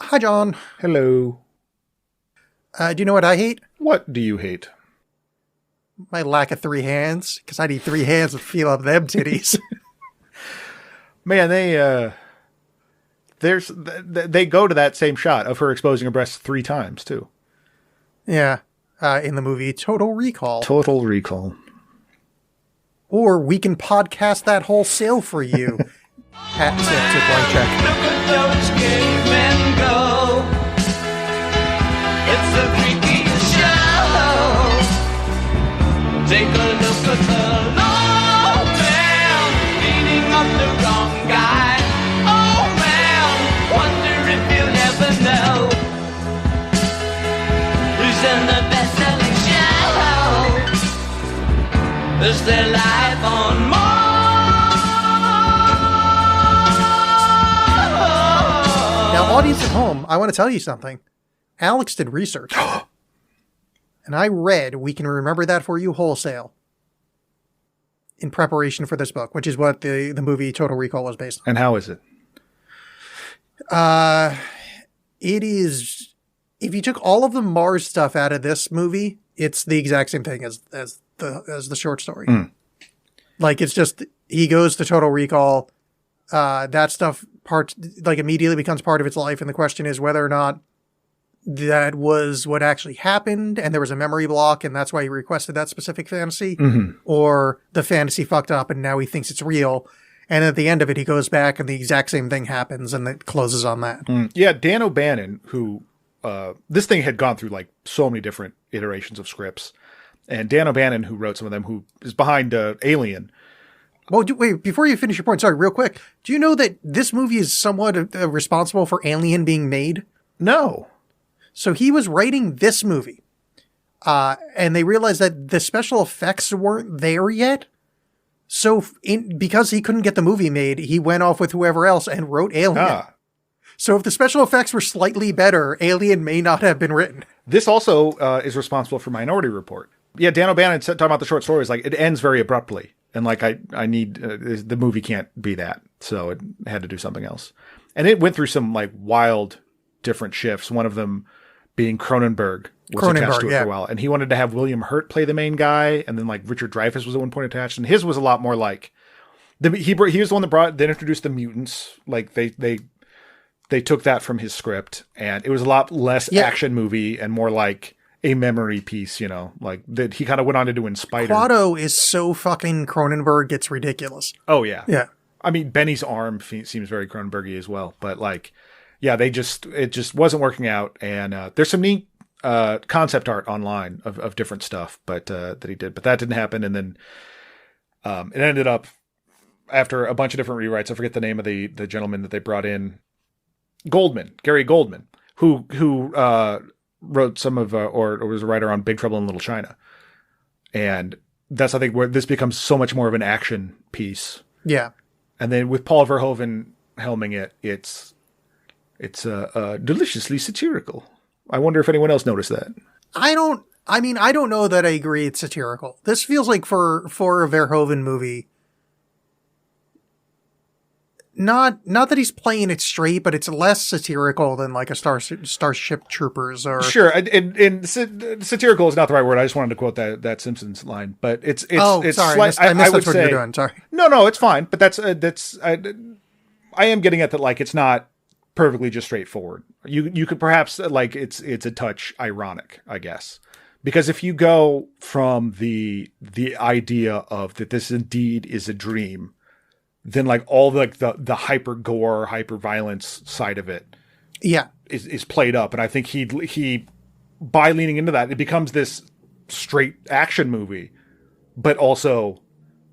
Hi, John. Hello. Do you know what I hate? What do you hate? My lack of three hands, because I need three hands to feel up them titties. Man, they go to that same shot of her exposing her breasts 3 times too. Yeah. In the movie Total Recall. Total Recall. Or we can podcast that wholesale for you. At Blank Check. Look at those cavemen go. It's the freakiest show. Take a look at the long man beating up the wrong guy. Oh man, wonder if you'll ever know who's in the best-selling show. Is their life on Mars? Now, audience at home, I want to tell you something. Alex did research. And I read We Can Remember That For You wholesale in preparation for this book, which is what the movie Total Recall was based on. And how is it? It is, if you took all of the Mars stuff out of this movie, it's the exact same thing as the short story. Like, it's just, he goes to Total Recall, that stuff immediately becomes part of its life, and the question is whether or not that was what actually happened, and there was a memory block, and that's why he requested that specific fantasy, or the fantasy fucked up, and now he thinks it's real. And at the end of it, he goes back, and the exact same thing happens, and it closes on that. Yeah, Dan O'Bannon, who this thing had gone through like so many different iterations of scripts, and Dan O'Bannon, who wrote some of them, who is behind Alien. Well, wait, before you finish your point, sorry, real quick. Do you know that this movie is somewhat responsible for Alien being made? No. So he was writing this movie, and they realized that the special effects weren't there yet. So because he couldn't get the movie made, he went off with whoever else and wrote Alien. So if the special effects were slightly better, Alien may not have been written. This also is responsible for Minority Report. Yeah, Dan O'Bannon talking about the short stories, like it ends very abruptly. And like, I need, the movie can't be that. So it had to do something else. And it went through some like wild different shifts. One of them being Cronenberg was attached to it for a while. And he wanted to have William Hurt play the main guy. And then like Richard Dreyfuss was at one point attached. And his was a lot more like, he was the one that introduced the mutants. Like they took that from his script. And it was a lot less action movie and more like a memory piece, you know, like that he kind of went on to do in Spider. Quado is so fucking Cronenberg, it's ridiculous. Oh yeah. Yeah. I mean, Benny's arm seems very Cronenbergy as well, but like, yeah, it just wasn't working out. And there's some neat concept art online of different stuff, but that he did, but that didn't happen. And then it ended up after a bunch of different rewrites. I forget the name of the gentleman that they brought in, Gary Goldman, who wrote some of, or was a writer on Big Trouble in Little China. And that's, I think, where this becomes so much more of an action piece. Yeah. And then with Paul Verhoeven helming it, it's deliciously satirical. I wonder if anyone else noticed that. I don't know that I agree it's satirical. This feels like for a Verhoeven movie, not that he's playing it straight, but it's less satirical than like a Starship Troopers or... Sure, and satirical is not the right word. I just wanted to quote that Simpsons line, but it's sorry, I missed what you're doing. Sorry. No, it's fine. But I am getting at that. Like, it's not perfectly just straightforward. You could perhaps like it's a touch ironic, I guess, because if you go from the idea of that this indeed is a dream, then like all the hyper gore, hyper violence side of it, is played up. And I think he by leaning into that, it becomes this straight action movie, but also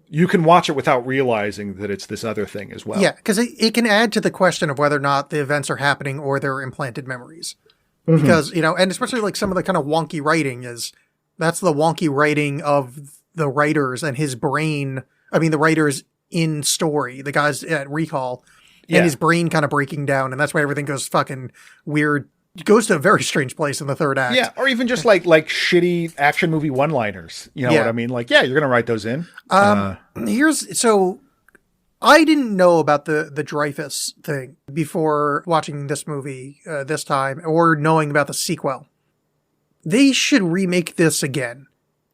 you can watch it without realizing that it's this other thing as well. Yeah, because it can add to the question of whether or not the events are happening or they're implanted memories. Mm-hmm. Because, and especially like some of the kind of wonky writing that's the wonky writing of the writers and his brain. I mean, the writers in story, the guys at Recall, and his brain kind of breaking down, and that's why everything goes fucking weird. It goes to a very strange place in the third act. Yeah, or even just like shitty action movie one-liners. You know what I mean? Like, you're going to write those in. I didn't know about the Dreyfus thing before watching this movie this time or knowing about the sequel. They should remake this again,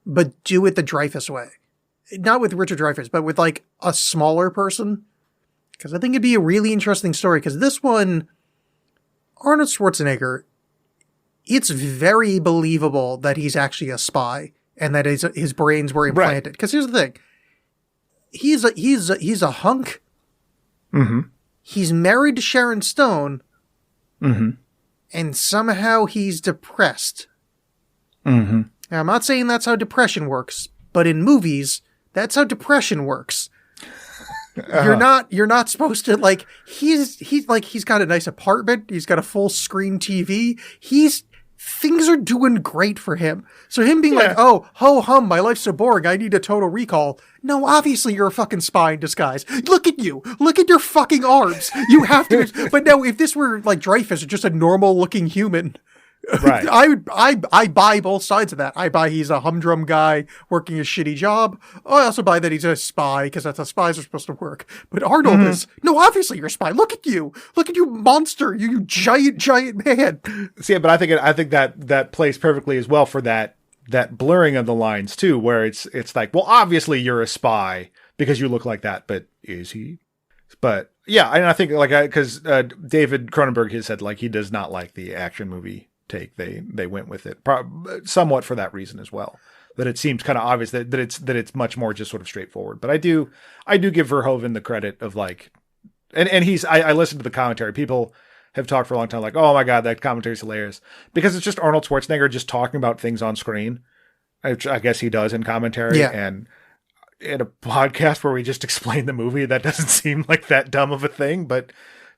but do it the Dreyfus way. Not with Richard Dreyfuss, but with like a smaller person. Because I think it'd be a really interesting story. Because this one, Arnold Schwarzenegger, it's very believable that he's actually a spy and that his brains were implanted. Because here's the thing. He's a hunk. Mm-hmm. He's married to Sharon Stone. Mm-hmm. And somehow he's depressed. Mm-hmm. Now, I'm not saying that's how depression works, but in movies, that's how depression works. You're not supposed to like, he's got a nice apartment. He's got a full screen TV. Things are doing great for him. So him being like, oh, ho hum, my life's so boring. I need a total recall. No, obviously you're a fucking spy in disguise. Look at you. Look at your fucking arms. You have to. But no, if this were like Dreyfus, just a normal looking human, right. I buy both sides of that. I buy he's a humdrum guy working a shitty job. I also buy that he's a spy because that's how spies are supposed to work. But Arnold is, no, obviously you're a spy. Look at you monster. You giant man. See, but I think that plays perfectly as well for that blurring of the lines too, where it's like, well, obviously you're a spy because you look like that, but is he? But yeah, and I think because David Cronenberg has said like he does not like the action movie take. They went with it somewhat for that reason as well, that it seems kind of obvious that it's much more just sort of straightforward. But I do give Verhoeven the credit of like, and I listened to the commentary. People have talked for a long time like, oh my god, that commentary is hilarious, because it's just Arnold Schwarzenegger just talking about things on screen, which I guess he does in commentary. Yeah. And in a podcast where we just explain the movie, that doesn't seem like that dumb of a thing, but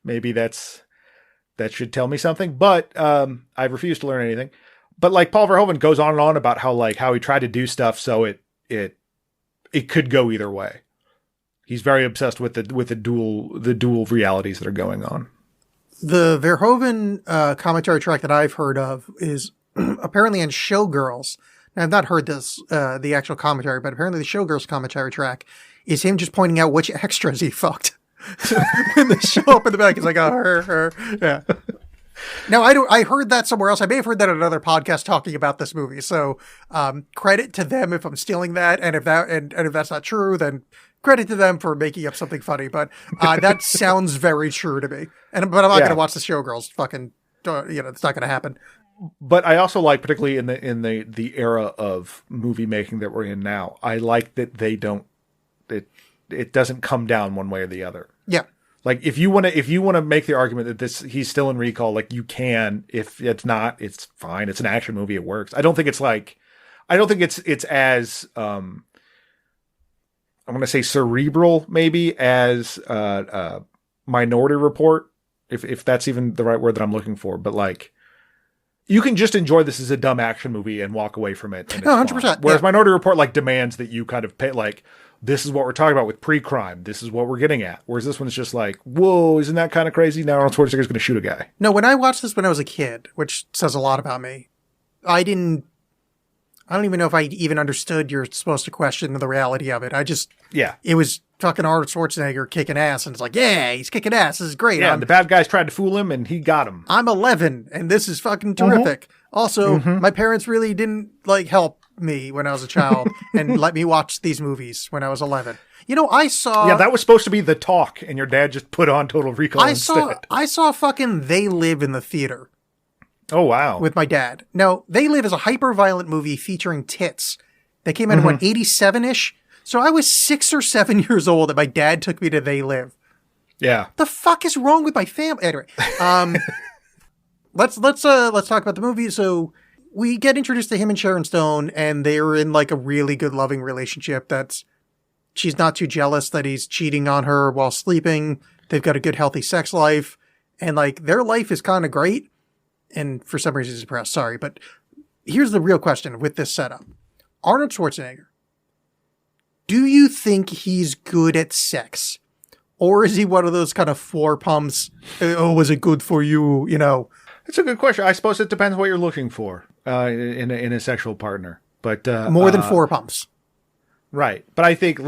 maybe that should tell me something. But I refuse to learn anything. But like Paul Verhoeven goes on and on about how he tried to do stuff so it could go either way. He's very obsessed with the dual realities that are going on. The Verhoeven commentary track that I've heard of is apparently in Showgirls. Now, I've not heard this, the actual commentary, but apparently the Showgirls commentary track is him just pointing out which extras he fucked. When they show up in the back, he's like, oh, her. Yeah. Now, I heard that somewhere else. I may have heard that on another podcast talking about this movie. So, credit to them if I'm stealing that. And if that's not true, then credit to them for making up something funny. But, that sounds very true to me. But I'm not going to watch the Showgirls. Fucking, it's not going to happen. But I also like, particularly in the era of movie making that we're in now, I like that they don't, it doesn't come down one way or the other. Yeah. Like if you want to make the argument that he's still in recall, like you can. If it's not, it's fine. It's an action movie. It works. I don't think it's as I'm going to say cerebral maybe as Minority Report, if that's even the right word that I'm looking for. But like, you can just enjoy this as a dumb action movie and walk away from it. And 100%. Whereas Minority Report like demands that you kind of pay like, this is what we're talking about with pre-crime. This is what we're getting at. Whereas this one's just like, whoa, isn't that kind of crazy? Now Arnold Schwarzenegger's going to shoot a guy. No, when I watched this when I was a kid, which says a lot about me, I don't even know if I even understood you're supposed to question the reality of it. It was fucking Arnold Schwarzenegger kicking ass, and it's like, yeah, he's kicking ass. This is great. Yeah, and the bad guys tried to fool him, and he got him. I'm 11, and this is fucking terrific. Also, my parents really didn't help me when I was a child and let me watch these movies when I was 11. I saw... Yeah, that was supposed to be the talk, and your dad just put on Total Recall instead. I saw fucking They Live in the theater. Oh, wow. With my dad. Now, They Live is a hyper-violent movie featuring tits. They came out in, 87-ish? So I was 6 or 7 years old and my dad took me to They Live. Yeah. The fuck is wrong with my family? Anyway, let's talk about the movie. So we get introduced to him and Sharon Stone, and they're in like a really good loving relationship. She's not too jealous that he's cheating on her while sleeping. They've got a good, healthy sex life, and like their life is kind of great. And for some reason he's depressed. Sorry. But here's the real question with this setup. Arnold Schwarzenegger. Do you think he's good at sex? Or is he one of those kind of floor pumps? Oh, was it good for you? It's a good question. I suppose it depends what you're looking for in a sexual partner. But more than 4 pumps. Right. But I think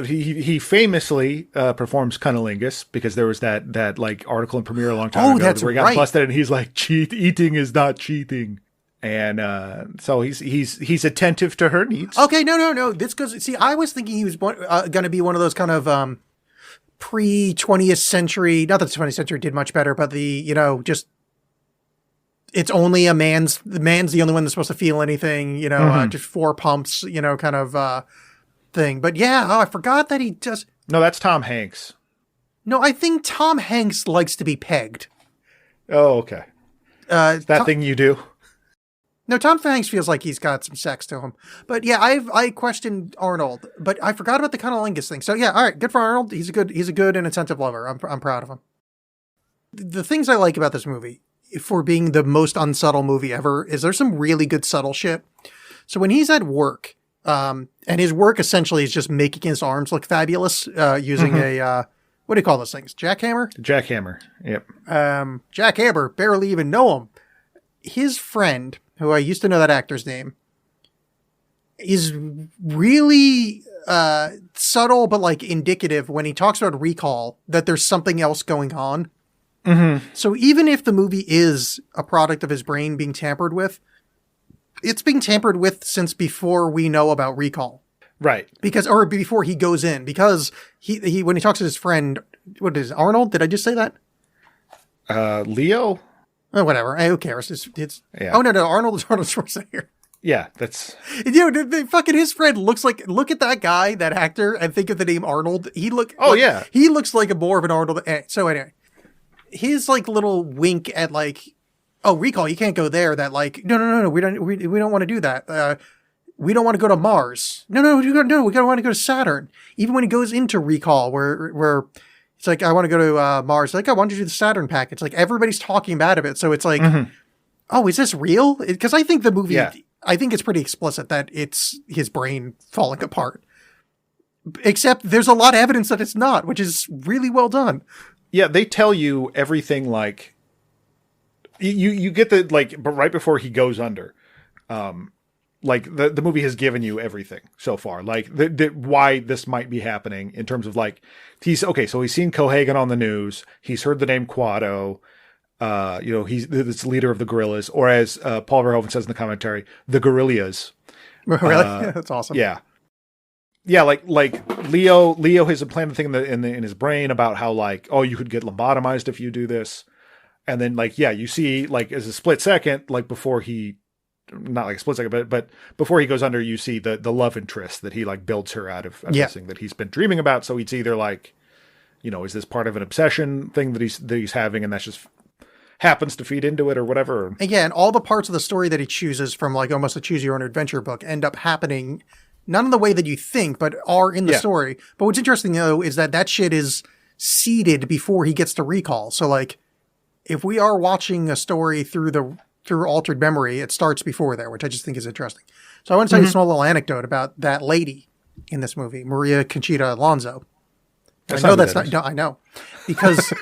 He famously performs cunnilingus because there was that like article in Premiere a long time ago that's where he got right. busted and he's like, eating is not cheating. And so he's attentive to her needs. Okay, no. This goes. See, I was thinking he was going to be one of those kind of pre-20th century. Not that the 20th century did much better, but just it's only the man's the only one that's supposed to feel anything. Just four pumps. Kind of thing. But yeah, I forgot that he does. No, that's Tom Hanks. No, I think Tom Hanks likes to be pegged. Oh, okay. That thing you do. No, Tom Hanks feels like he's got some sex to him. But yeah, I questioned Arnold, but I forgot about the cunnilingus thing. So yeah, all right, good for Arnold. He's a good and attentive lover. I'm proud of him. The things I like about this movie, for being the most unsubtle movie ever, is there's some really good subtle shit. So when he's at work, and his work essentially is just making his arms look fabulous, using a what do you call those things? Jackhammer? Jackhammer. Yep. Jackhammer, barely even know him. His friend, who I used to know that actor's name, is really subtle but like indicative when he talks about recall that there's something else going on. Mm-hmm. So even if the movie is a product of his brain being tampered with, it's being tampered with since before we know about recall. Right. Or before he goes in, because he when he talks to his friend, what is it, Arnold? Did I just say that? Leo? Oh, whatever. Who cares? It's yeah. Oh, no. Arnold is Arnold Schwarzenegger. Yeah, that's... Fucking his friend looks like... Look at that guy, that actor, and think of the name Arnold. He looks like more of an Arnold. So anyway, his like little wink at like, oh, recall, you can't go there. That like, no, we don't want to do that. We don't want to go to Mars. No, we want to go to Saturn. Even when he goes into recall, where it's like, I want to go to Mars. Like, I want to do the Saturn package. Like, everybody's talking bad of it. So it's like, oh, is this real? Because I think the movie, I think it's pretty explicit that it's his brain falling apart. Except there's a lot of evidence that it's not, which is really well done. Yeah, they tell you everything like... You get the, like, but right before he goes under... like the movie has given you everything so far, like why this might be happening in terms of like, so he's seen Cohagen on the news. He's heard the name Quado. He's this leader of the guerrillas, or as Paul Verhoeven says in the commentary, the guerrillas. Really? That's awesome. Yeah. Yeah. Like Leo has implanted the thing in his brain about how like, oh, you could get lobotomized if you do this. And then like, yeah, you see like as a split second, like before he, not like a split second, but before he goes under, you see the love interest that he like builds her out of this thing that he's been dreaming about. So it's either like, is this part of an obsession thing that he's having, and that's just happens to feed into it or whatever. Again, all the parts of the story that he chooses from like almost a choose your own adventure book end up happening, not in the way that you think, but are in the story. But what's interesting though, is that shit is seeded before he gets to recall. So like, if we are watching a story through altered memory, it starts before there, which I just think is interesting. So I want to tell you a small little anecdote about that lady in this movie, Maria Conchita Alonso. I know. Because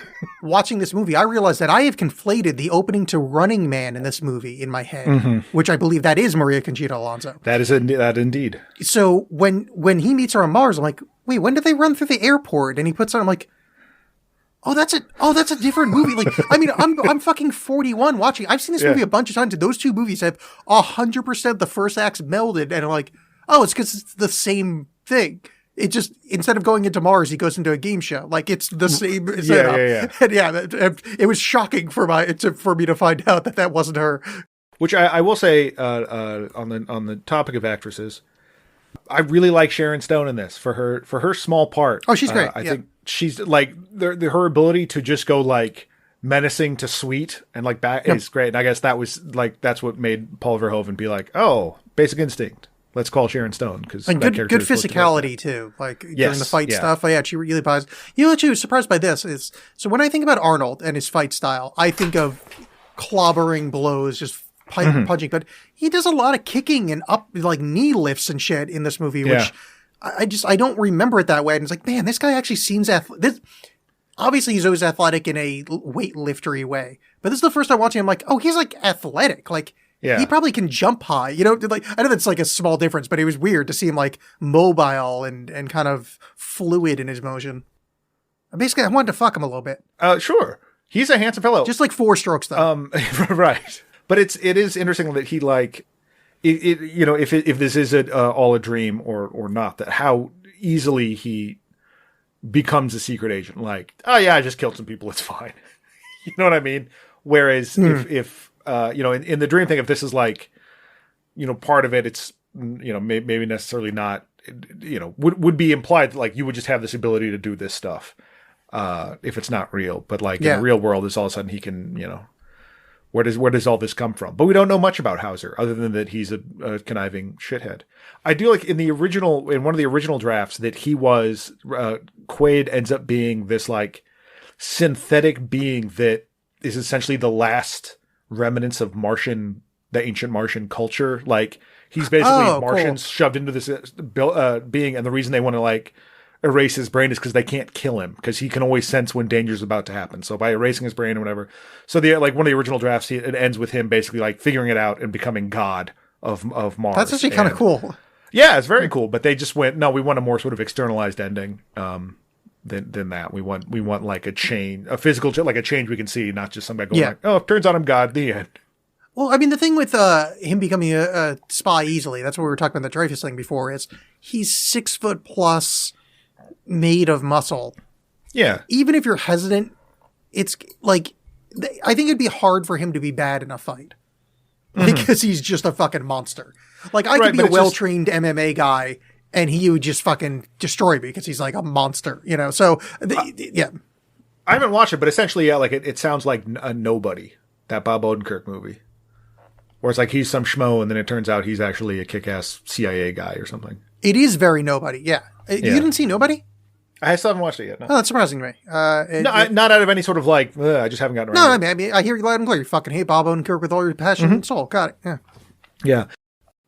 watching this movie, I realized that I have conflated the opening to Running Man in this movie in my head, which I believe that is Maria Conchita Alonso. That indeed. So when he meets her on Mars, I'm like, wait, when did they run through the airport? And he puts on, I'm like, oh, that's a different movie. Like, I mean, I'm fucking 41 watching. I've seen this movie a bunch of times, and those two movies have 100% the first acts melded, and I'm like, oh, it's because it's the same thing. It just, instead of going into Mars, he goes into a game show. Like, it's the same setup. And it was shocking for me to find out that wasn't her. Which I will say, on the topic of actresses, I really like Sharon Stone in this for her small part. Oh, she's great. I think she's like her ability to just go like menacing to sweet and like back is great. And I guess that's what made Paul Verhoeven be like, oh, Basic Instinct. Let's call Sharon Stone, because good physicality too. Like during the fight stuff. Yeah, she really buys. You know what you was surprised by this is, so when I think about Arnold and his fight style, I think of clobbering blows, just punching, but he does a lot of kicking and up like knee lifts and shit in this movie, which I don't remember it that way. And it's like, man, this guy actually seems obviously he's always athletic in a weightliftery way, but this is the first time watching him like, oh, he's like athletic. Like Yeah. He probably can jump high. You know, like, I know that's like a small difference, but it was weird to see him like mobile and kind of fluid in his motion. Basically, I wanted to fuck him a little bit. Sure. He's a handsome fellow. Just like 4 strokes though. Right. But it is interesting that he like, you know, if this is all a dream or not, that how easily he becomes a secret agent. Like, oh yeah, I just killed some people. It's fine. You know what I mean? Whereas if you know, in the dream thing, if this is like, you know, part of it, it's, you know, maybe necessarily not, you know, would be implied that, like, you would just have this ability to do this stuff if it's not real. But like in the real world, it's all of a sudden he can, you know, where does all this come from? But we don't know much about Hauser other than that he's a conniving shithead. I do like in one of the original drafts that he was Quaid ends up being this like synthetic being that is essentially the last remnants of the ancient Martian culture. Like he's basically Martians shoved into this being, and the reason they want to like erase his brain is because they can't kill him because he can always sense when danger is about to happen. So by erasing his brain or whatever, so the like one of the original drafts, it ends with him basically like figuring it out and becoming god of Mars. That's actually kind of cool. Yeah, it's very cool. But they just went, no, we want a more sort of externalized ending than that. We want like a physical, like a change we can see, not just somebody going like, oh, it turns out I'm God. The end. Well, I mean, the thing with him becoming a spy easily, that's what we were talking about the Dreyfus thing before, is he's 6 foot plus, made of muscle. Yeah. Even if you're hesitant, it's like, I think it'd be hard for him to be bad in a fight. Because he's just a fucking monster. Like, I could be a well-trained MMA guy, and he would just fucking destroy me because he's like a monster, you know? So, yeah. I haven't watched it, but essentially, yeah, like it sounds like a Nobody, that Bob Odenkirk movie. Where it's like he's some schmo, and then it turns out he's actually a kick-ass CIA guy or something. It is very Nobody, yeah. You didn't see Nobody? I still haven't watched it yet. No. Oh, that's surprising to me. Not out of any sort of like, I just haven't gotten around. No, I mean, I hear you loud and clear. You fucking hate Bob Odenkirk with all your passion and soul. Got it. Yeah. Yeah.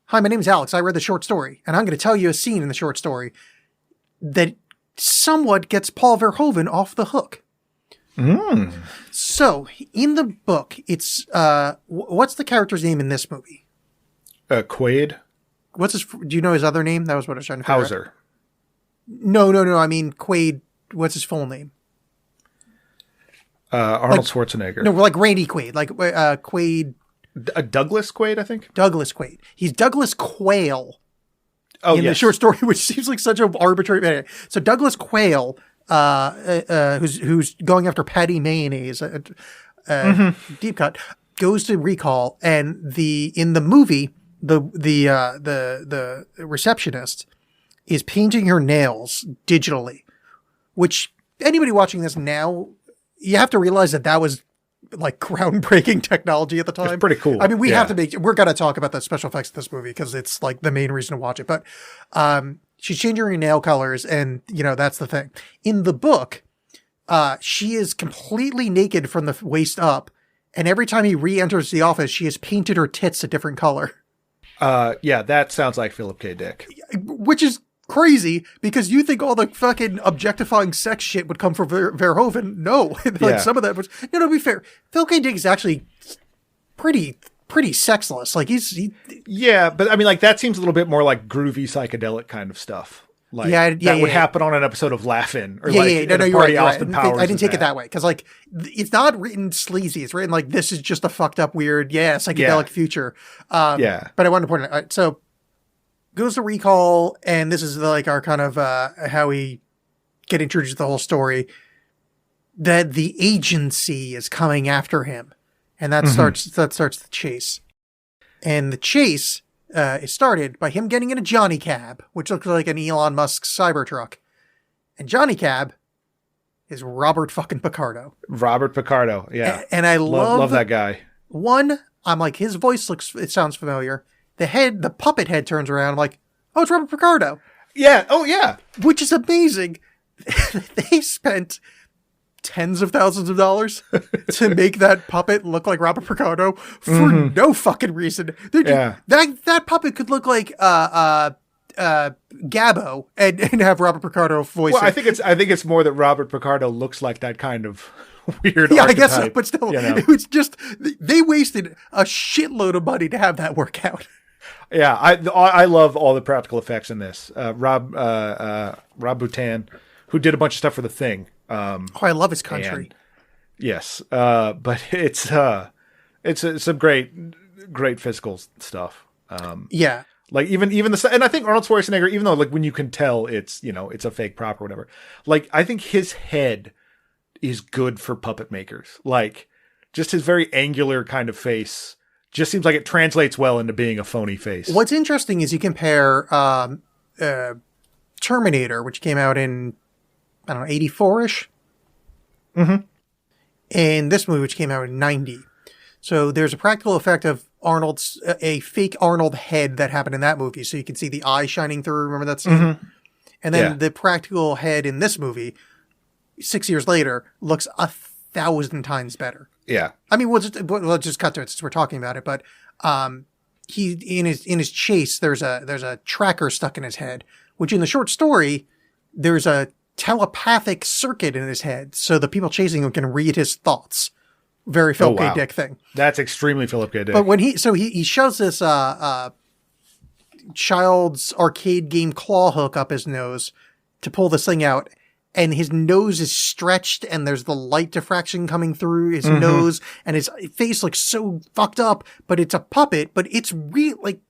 Hi, my name's Alex. I read the short story, and I'm going to tell you a scene in the short story that somewhat gets Paul Verhoeven off the hook. So, in the book, it's what's the character's name in this movie? Quaid. Do you know his other name? That was what I was trying to figure out. Hauser. No. I mean, Quaid. What's his full name? Arnold Schwarzenegger. No, like Randy Quaid. Like Quaid. Douglas Quaid, I think. Douglas Quaid. He's Douglas Quayle. In the short story, which seems like such an arbitrary. So Douglas Quayle, who's going after Patty Mayonnaise, deep cut, goes to recall, and in the movie, the receptionist is painting her nails digitally, which anybody watching this now, you have to realize that was like groundbreaking technology at the time. It's pretty cool. I mean, we're going to talk about the special effects of this movie because it's like the main reason to watch it. But she's changing her nail colors, and you know, that's the thing. In the book, she is completely naked from the waist up, and every time he re-enters the office, she has painted her tits a different color. Yeah, that sounds like Philip K. Dick. Which is crazy because you think all the fucking objectifying sex shit would come from Verhoeven. No, some of that was, no, to be fair, Phil K. Dick is actually pretty sexless. Like yeah, but I mean, like that seems a little bit more like groovy psychedelic kind of stuff. Like that would happen on an episode of Laugh-In or you're right. Austin Powers. I didn't take it that way because like it's not written sleazy. It's written like this is just a fucked up weird psychedelic future. But I wanted to point it out. So goes to recall, and this is like our kind of how we get introduced to the whole story, that the agency is coming after him, and that starts the chase. And the chase is started by him getting in a Johnny Cab, which looks like an Elon Musk Cybertruck. And Johnny Cab is Robert fucking Picardo. Robert Picardo, yeah. And I love that guy. One, I'm like, his voice sounds familiar. The puppet head turns around. I'm like, oh, it's Robert Picardo. Yeah. Oh, yeah. Which is amazing. They spent tens of thousands of dollars to make that puppet look like Robert Picardo for no fucking reason. That puppet could look like Gabbo and have Robert Picardo voice. Well, I think it's more that Robert Picardo looks like that kind of weird. Yeah, I guess so, archetype, but still, you know? it was just, they wasted a shitload of money to have that work out. Yeah, I love all the practical effects in this. Rob Boutin, who did a bunch of stuff for The Thing. Oh, I love his country. And, yes, but it's some great physical stuff. Yeah. Like even the, and I think Arnold Schwarzenegger, even though like when you can tell it's it's a fake prop or whatever, like I think his head is good for puppet makers. Like just his very angular kind of face just seems like it translates well into being a phony face. What's interesting is you compare Terminator, which came out in, I don't know, 84-ish. Mm-hmm. And this movie, which came out in 90. So there's a practical effect of Arnold's, a fake Arnold head that happened in that movie. So you can see the eye shining through. Remember that scene? Mm-hmm. And then the practical head in this movie, 6 years later, looks 1,000 times better. Yeah. I mean, we'll just cut to it since we're talking about it. But he in his chase, there's a tracker stuck in his head, which in the short story, there's a telepathic circuit in his head, so the people chasing him can read his thoughts. Very Philip K. Dick thing. That's extremely Philip K. Dick. But when he shoves this child's arcade game claw hook up his nose to pull this thing out, and his nose is stretched, and there's the light diffraction coming through his nose, and his face looks so fucked up, but it's a puppet, but it's real. Like,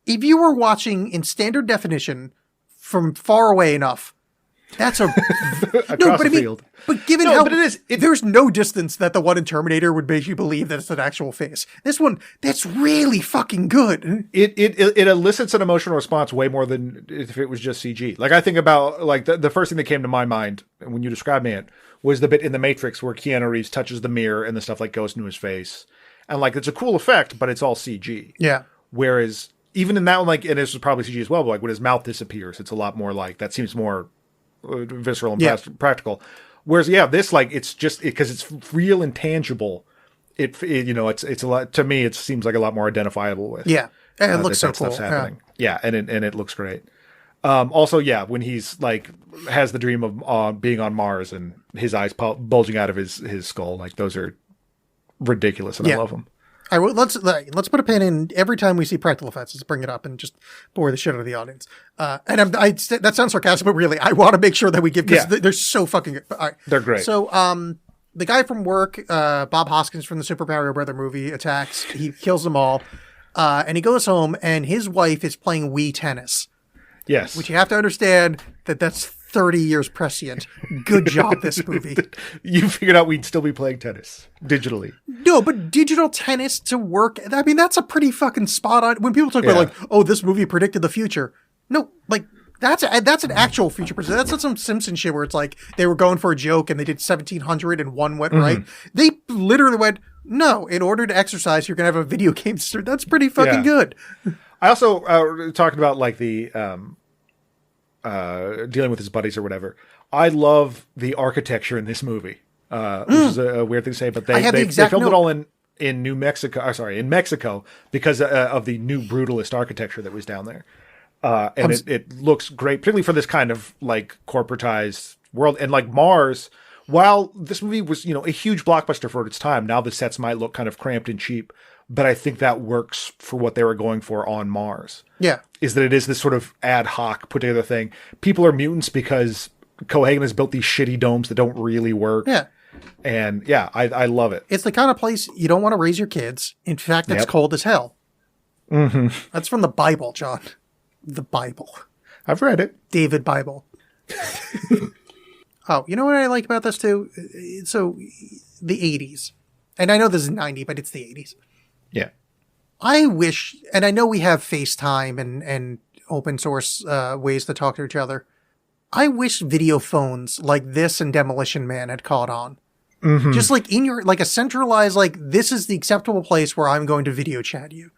if you were watching in standard definition from far away enough, that's a across the field. But given No, how but it is- there's no distance that the one in Terminator would make you believe that it's an actual face. This one, that's really fucking good. It elicits an emotional response way more than if it was just CG. Like I think about like the first thing that came to my mind when you described it was the bit in The Matrix where Keanu Reeves touches the mirror and the stuff like goes into his face, and like it's a cool effect, but it's all CG. Yeah. Whereas even in that one, like, and this was probably CG as well, but like when his mouth disappears, it's a lot more like that seems more visceral and practical. Whereas, this like it's just because it's real and tangible. It's a lot to me. It seems like a lot more identifiable with. Yeah, and it looks so that cool. Stuff's happening. Yeah, and it looks great. Also, when he's like has the dream of being on Mars and his eyes bulging out of his skull, like those are ridiculous, and I love them. All right, let's put a pin in every time we see practical effects. Let's bring it up and just bore the shit out of the audience. And that sounds sarcastic, but really, I want to make sure that we give, because they're so fucking good. All right. They're great. So, the guy from work, Bob Hoskins from the Super Mario Brother movie, attacks. He kills them all. And he goes home, and his wife is playing Wii tennis. Yes. Which you have to understand that's 30 years prescient. Good job, this movie. You figured out we'd still be playing tennis digitally. No, but digital tennis to work, I mean, that's a pretty fucking spot on. When people talk about like, oh, this movie predicted the future. No, like, that's an actual future prediction. That's not some Simpson shit where it's like they were going for a joke and they did 1,700 and one went right. They literally went, no, in order to exercise, you're going to have a video game. That's pretty fucking good. I also talked about like the dealing with his buddies or whatever. I love the architecture in this movie, which is a weird thing to say, but they filmed it all in New Mexico. Sorry, in Mexico because of the new brutalist architecture that was down there. And it looks great, particularly for this kind of like corporatized world. And like Mars, while this movie was, a huge blockbuster for its time, now the sets might look kind of cramped and cheap, but I think that works for what they were going for on Mars. Yeah. Is that it is this sort of ad hoc put together thing. People are mutants because Cohagen has built these shitty domes that don't really work. Yeah. And I love it. It's the kind of place you don't want to raise your kids. In fact, it's cold as hell. Mm-hmm. That's from the Bible, John. The Bible. I've read it. David Bible. Oh, you know what I like about this too? So, the 80s. And I know this is 90, but it's the 80s. Yeah. I wish, and I know we have FaceTime and open source ways to talk to each other. I wish video phones like this and Demolition Man had caught on. Mm-hmm. Just like like a centralized, like this is the acceptable place where I'm going to video chat you.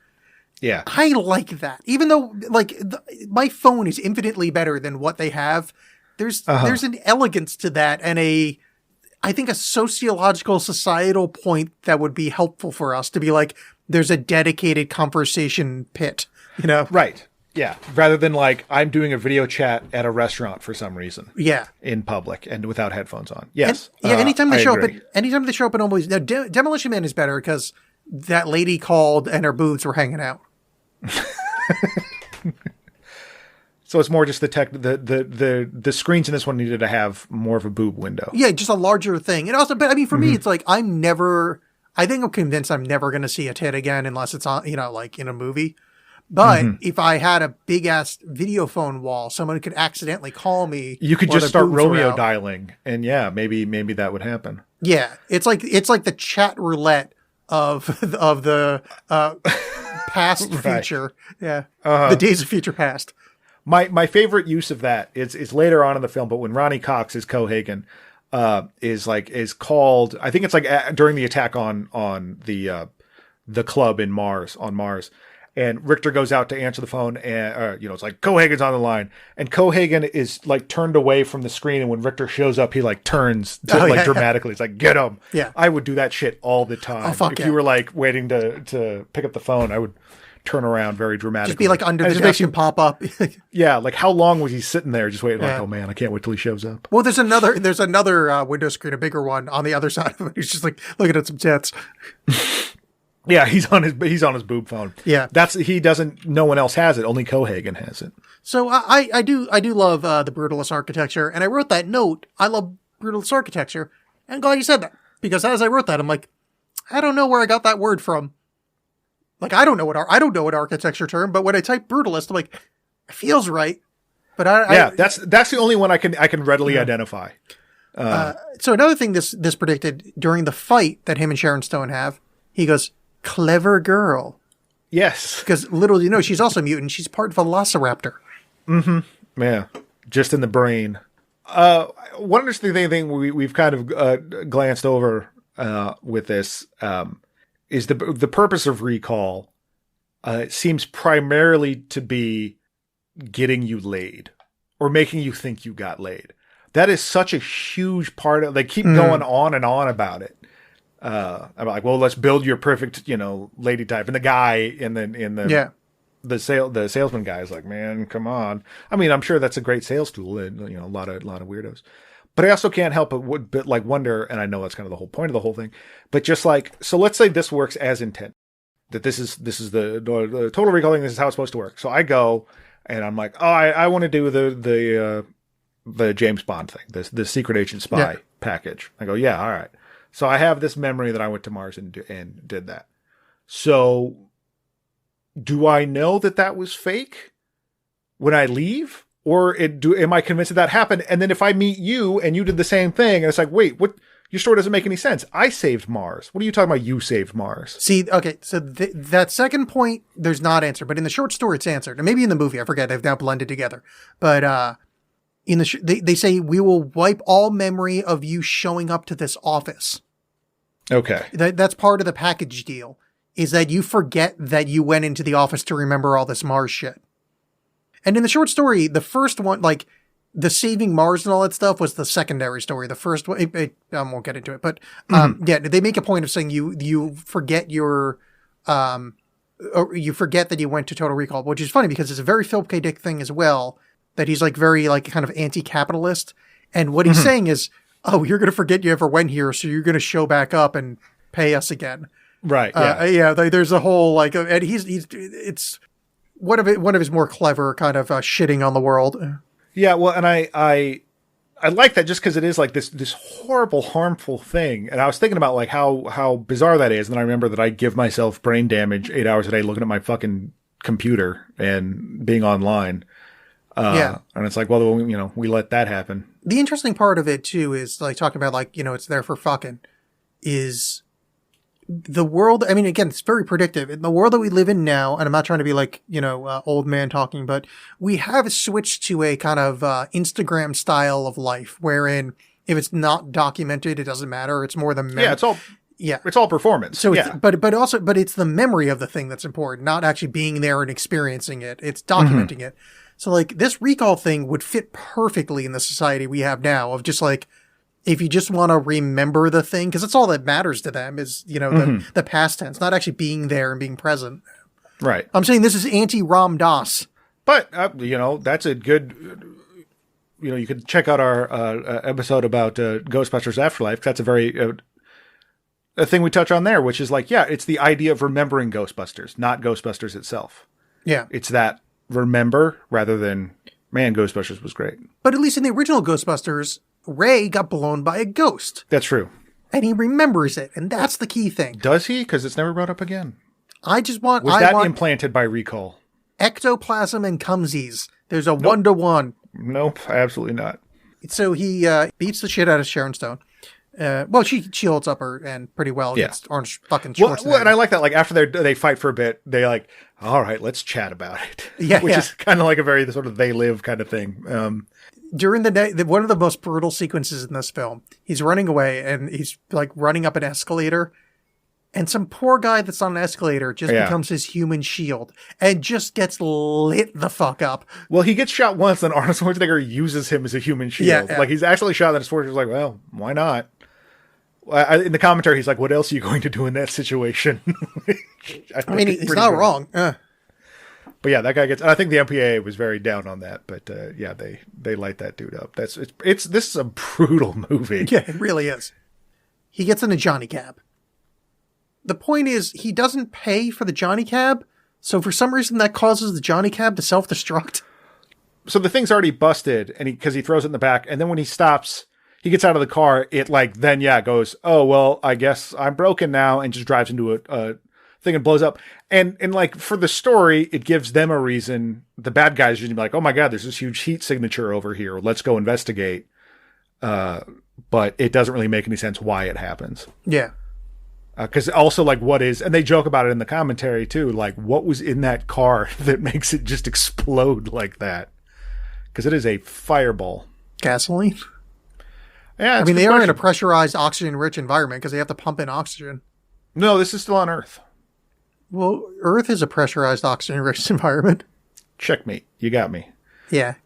Yeah. I like that. Even though, like, my phone is infinitely better than what they have, there's an elegance to that and I think a sociological, societal point that would be helpful for us to be like, there's a dedicated conversation pit, Right. Yeah, rather than like I'm doing a video chat at a restaurant for some reason Yeah. in public and without headphones on. Yes. Yeah, anytime they I show agree. up, anytime they show up in almost now, Demolition Man is better because that lady called and her boobs were hanging out. So it's more just the screens in this one needed to have more of a boob window. Yeah, just a larger thing. And also, but I mean, for me, it's like I think I'm convinced I'm never going to see a tit again unless it's on, like in a movie. But if I had a big ass video phone wall, someone could accidentally call me. You could while just their start boobs were Romeo out. dialing, and yeah, maybe that would happen. Yeah, it's like the chat roulette of the past future. Yeah, the Days of Future Past. My favorite use of that is later on in the film, but when Ronnie Cox is Cohagen, is called. I think it's like during the attack on the club on Mars. And Richter goes out to answer the phone, and it's like Cohagen's on the line, and Cohagen is like turned away from the screen, and when Richter shows up, he like turns dramatically. It's like, get him. Yeah. I would do that shit all the time. Oh, fuck if yeah. you were like waiting to pick up the phone, I would turn around very dramatically. Just be like under And the it just makes desk and pop up. yeah, like how long was he sitting there just waiting? Yeah. Like, oh man, I can't wait till he shows up. Well, there's another window screen, a bigger one on the other side of it. He's just like looking at some tits. Yeah, he's on his boob phone. Yeah. No one else has it. Only Cohagen has it. So I do love the brutalist architecture, and I wrote that note. I love brutalist architecture, and I'm glad you said that because as I wrote that, I'm like, I don't know where I got that word from. Like I don't know what architecture term, but when I type brutalist, I'm like, it feels right. But that's the only one I can readily identify. So another thing this predicted during the fight that him and Sharon Stone have, he goes, clever girl. Yes. Because little you know, she's also mutant. She's part Velociraptor. Yeah. Just in the brain. One interesting thing we've kind of glanced over with this is the purpose of recall seems primarily to be getting you laid or making you think you got laid. That is such a huge part of. They keep going on and on about it. I'm like, well, let's build your perfect, lady type. And the guy the salesman guy is like, man, come on. I mean, I'm sure that's a great sales tool, and a lot of weirdos. But I also can't help but wonder, and I know that's kind of the whole point of the whole thing. But just like, so let's say this works as intended. That this is the Total Recall thing. This is how it's supposed to work. So I go and I'm like, oh, I want to do the James Bond thing, the secret agent spy package. I go, yeah, all right. So I have this memory that I went to Mars and did that. So do I know that was fake when I leave? Or am I convinced that happened? And then if I meet you and you did the same thing, and it's like, wait, what? Your story doesn't make any sense. I saved Mars. What are you talking about? You saved Mars. See, okay, so that second point, there's not answered, but in the short story, it's answered. And maybe in the movie, I forget, they've now blended together. But in they say, we will wipe all memory of you showing up to this office. Okay. That's part of the package deal, is that you forget that you went into the office to remember all this Mars shit. And in the short story, the first one, like, the saving Mars and all that stuff was the secondary story. The first one, I won't get into it, but they make a point of saying you forget or you forget that you went to Total Recall, which is funny because it's a very Philip K. Dick thing as well. That he's like very like kind of anti-capitalist, and what he's saying is, oh, you're gonna forget you ever went here, so you're gonna show back up and pay us again. Right. Yeah. There's a whole like, and it's one of his more clever kind of shitting on the world. Yeah, well, and I like that just because it is like this horrible, harmful thing. And I was thinking about like how bizarre that is. And then I remember that I give myself brain damage 8 hours a day looking at my fucking computer and being online. And it's like, well, we let that happen. The interesting part of it too is like talking about like, it's there for fucking is the world. I mean, again, it's very predictive. In the world that we live in now, and I'm not trying to be like, old man talking, but we have switched to a kind of Instagram style of life wherein if it's not documented, it doesn't matter. It's more the it's all performance. So, but it's the memory of the thing that's important, not actually being there and experiencing it. It's documenting it. So like this recall thing would fit perfectly in the society we have now of just like, if you just want to remember the thing, because that's all that matters to them is, the past tense, not actually being there and being present. Right. I'm saying this is anti-Ram Dass. But, that's a good, you could check out our episode about Ghostbusters Afterlife. That's a very, a thing we touch on there, which is like, yeah, it's the idea of remembering Ghostbusters, not Ghostbusters itself. Yeah. It's that remember rather than, man, Ghostbusters was great. But at least in the original Ghostbusters, Ray got blown by a ghost. That's true. And he remembers it. And that's the key thing. Does he? Because it's never brought up again. I want implanted by recall? ectoplasm and cumsies. There's a 1-to-1. Nope, absolutely not. So he beats the shit out of Sharon Stone. She holds up her end pretty well against Orange fucking Schwarzenegger. Well, and I like that. Like after they fight for a bit, they like, all right, let's chat about it. Yeah, which is kind of like a very sort of they live kind of thing. During the day, one of the most brutal sequences in this film, he's running away and he's like running up an escalator, and some poor guy that's on an escalator just becomes his human shield and just gets lit the fuck up. Well, he gets shot once, and Arnold Schwarzenegger uses him as a human shield. Yeah. Like he's actually shot, and Schwarzenegger's like, well, why not? In the commentary, he's like, what else are you going to do in that situation? I mean, he's not wrong. But yeah, that guy gets, and I think the MPAA was very down on that, but they light that dude up. This is a brutal movie. Yeah, it really is. He gets in a Johnny cab. The point is, he doesn't pay for the Johnny cab, so for some reason that causes the Johnny cab to self-destruct. So the thing's already busted, and because he throws it in the back, and then when he stops, he gets out of the car, it goes, oh, well, I guess I'm broken now, and just drives into a thing and blows up. And like, for the story, it gives them a reason. The bad guys are going to be like, oh my God, there's this huge heat signature over here. Let's go investigate. But it doesn't really make any sense why it happens. Yeah. Because also, like, and they joke about it in the commentary too, like, what was in that car that makes it just explode like that? Because it is a fireball. Gasoline? Yeah, I mean, they are in a pressurized, oxygen-rich environment because they have to pump in oxygen. No, this is still on Earth. Well, Earth is a pressurized, oxygen-rich environment. Checkmate. You got me. Yeah.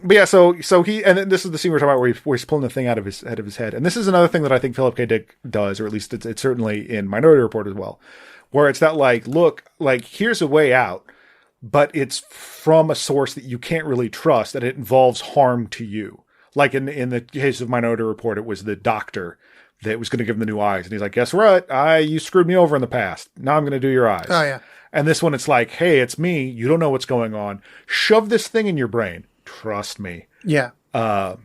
But yeah, so he, and then this is the scene we're talking about where he's pulling the thing out of his head. And this is another thing that I think Philip K. Dick does, or at least it's certainly in Minority Report as well, where it's that like, look, like, here's a way out, but it's from a source that you can't really trust, and it involves harm to you. Like in the case of Minority Report, it was the doctor that was going to give him the new eyes. And he's like, guess what? You screwed me over in the past. Now I'm going to do your eyes. Oh, yeah. And this one, it's like, hey, it's me. You don't know what's going on. Shove this thing in your brain. Trust me. Yeah. And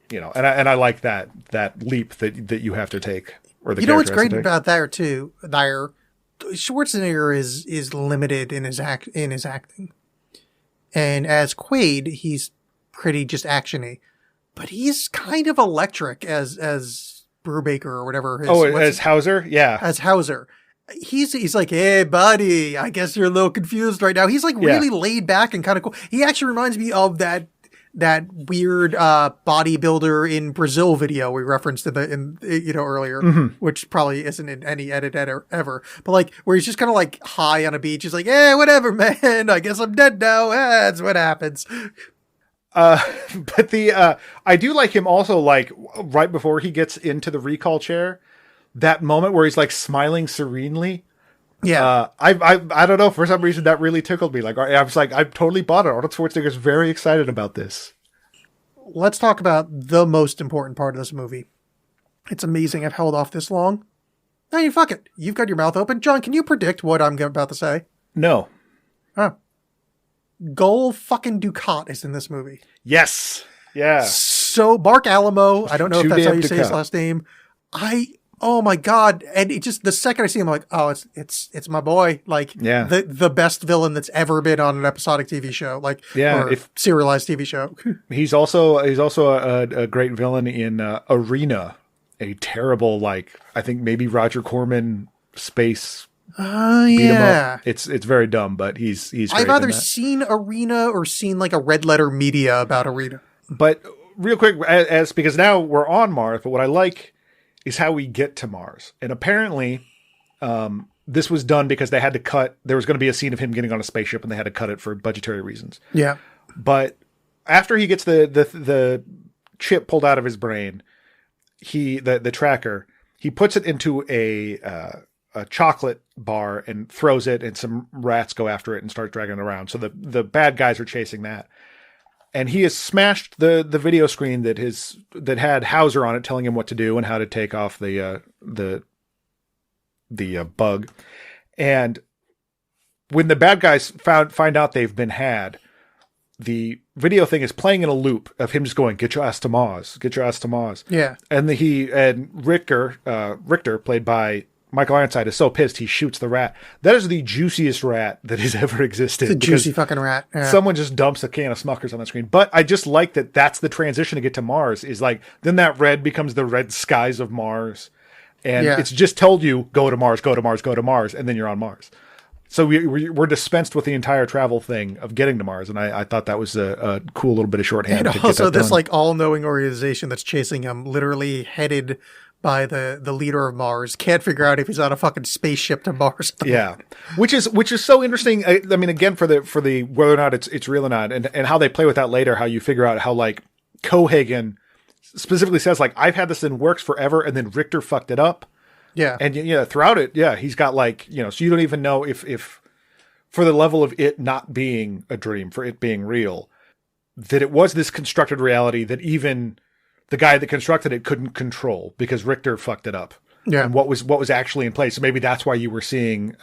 I like that leap that you have to take. Or the what's great about that too? Schwarzenegger is limited in his acting, and as Quaid, he's pretty just actiony, but he's kind of electric as Brubaker or whatever. As Hauser, yeah, as Hauser. He's like, hey, buddy, I guess you're a little confused right now. He's like really laid back and kind of cool. He actually reminds me of that weird bodybuilder in Brazil video we referenced earlier, which probably isn't in any edit ever. But like, where he's just kind of like high on a beach. He's like, hey, whatever, man. I guess I'm dead now. That's what happens. But I do like him also, like, right before he gets into the recall chair, that moment where he's like smiling serenely. Yeah. I don't know. For some reason that really tickled me. Like, I was like, I totally bought it. Arnold Schwarzenegger's very excited about this. Let's talk about the most important part of this movie. It's amazing I've held off this long. I mean, fuck it. You've got your mouth open. John, can you predict what I'm about to say? No. Oh. Gol fucking Dukat is in this movie. Yes. Yeah. So Mark Alamo, I don't know if that's how you say his last name. Oh my God. And it just, the second I see him, I'm like, oh, it's my boy. Like, the best villain that's ever been on an episodic TV show. Like, or serialized TV show. He's also a great villain in Arena, a terrible, like, I think maybe Roger Corman space. Beat him up. It's very dumb, but he's great. I've either seen Arena or seen like a red letter media about Arena. But real quick, because now we're on Mars, but what I like is how we get to Mars. And apparently, this was done because they had to cut. There was going to be a scene of him getting on a spaceship, and they had to cut it for budgetary reasons. Yeah. But after he gets the chip pulled out of his brain, the tracker, he puts it into a chocolate bar and throws it, and some rats go after it and start dragging it around. So the bad guys are chasing that. And he has smashed the video screen that had Hauser on it telling him what to do and how to take off the bug. And when the bad guys find out they've been had, the video thing is playing in a loop of him just going, "Get your ass to Mars, get your ass to Mars." Yeah. And Richter, played by Michael Ironside, is so pissed he shoots the rat. That is the juiciest rat that has ever existed. It's a juicy fucking rat. Yeah. Someone just dumps a can of Smuckers on the screen. But I just like that that's the transition to get to Mars, is like, then that red becomes the red skies of Mars. And it's just told you, go to Mars, go to Mars, go to Mars, and then you're on Mars. So we're dispensed with the entire travel thing of getting to Mars, and I thought that was a cool little bit of shorthand. And also this like all-knowing organization that's chasing him, literally headed by the leader of Mars, can't figure out if he's on a fucking spaceship to Mars. Yeah, which is so interesting. I mean, again, for the whether or not it's real or not, and how they play with that later, how you figure out how like Cohagen specifically says like, I've had this in works forever, and then Richter fucked it up. Yeah. And throughout it, he's got like, so you don't even know if for the level of it not being a dream, for it being real, that it was this constructed reality that even the guy that constructed it couldn't control because Richter fucked it up. Yeah. And what was actually in place. So maybe that's why you were seeing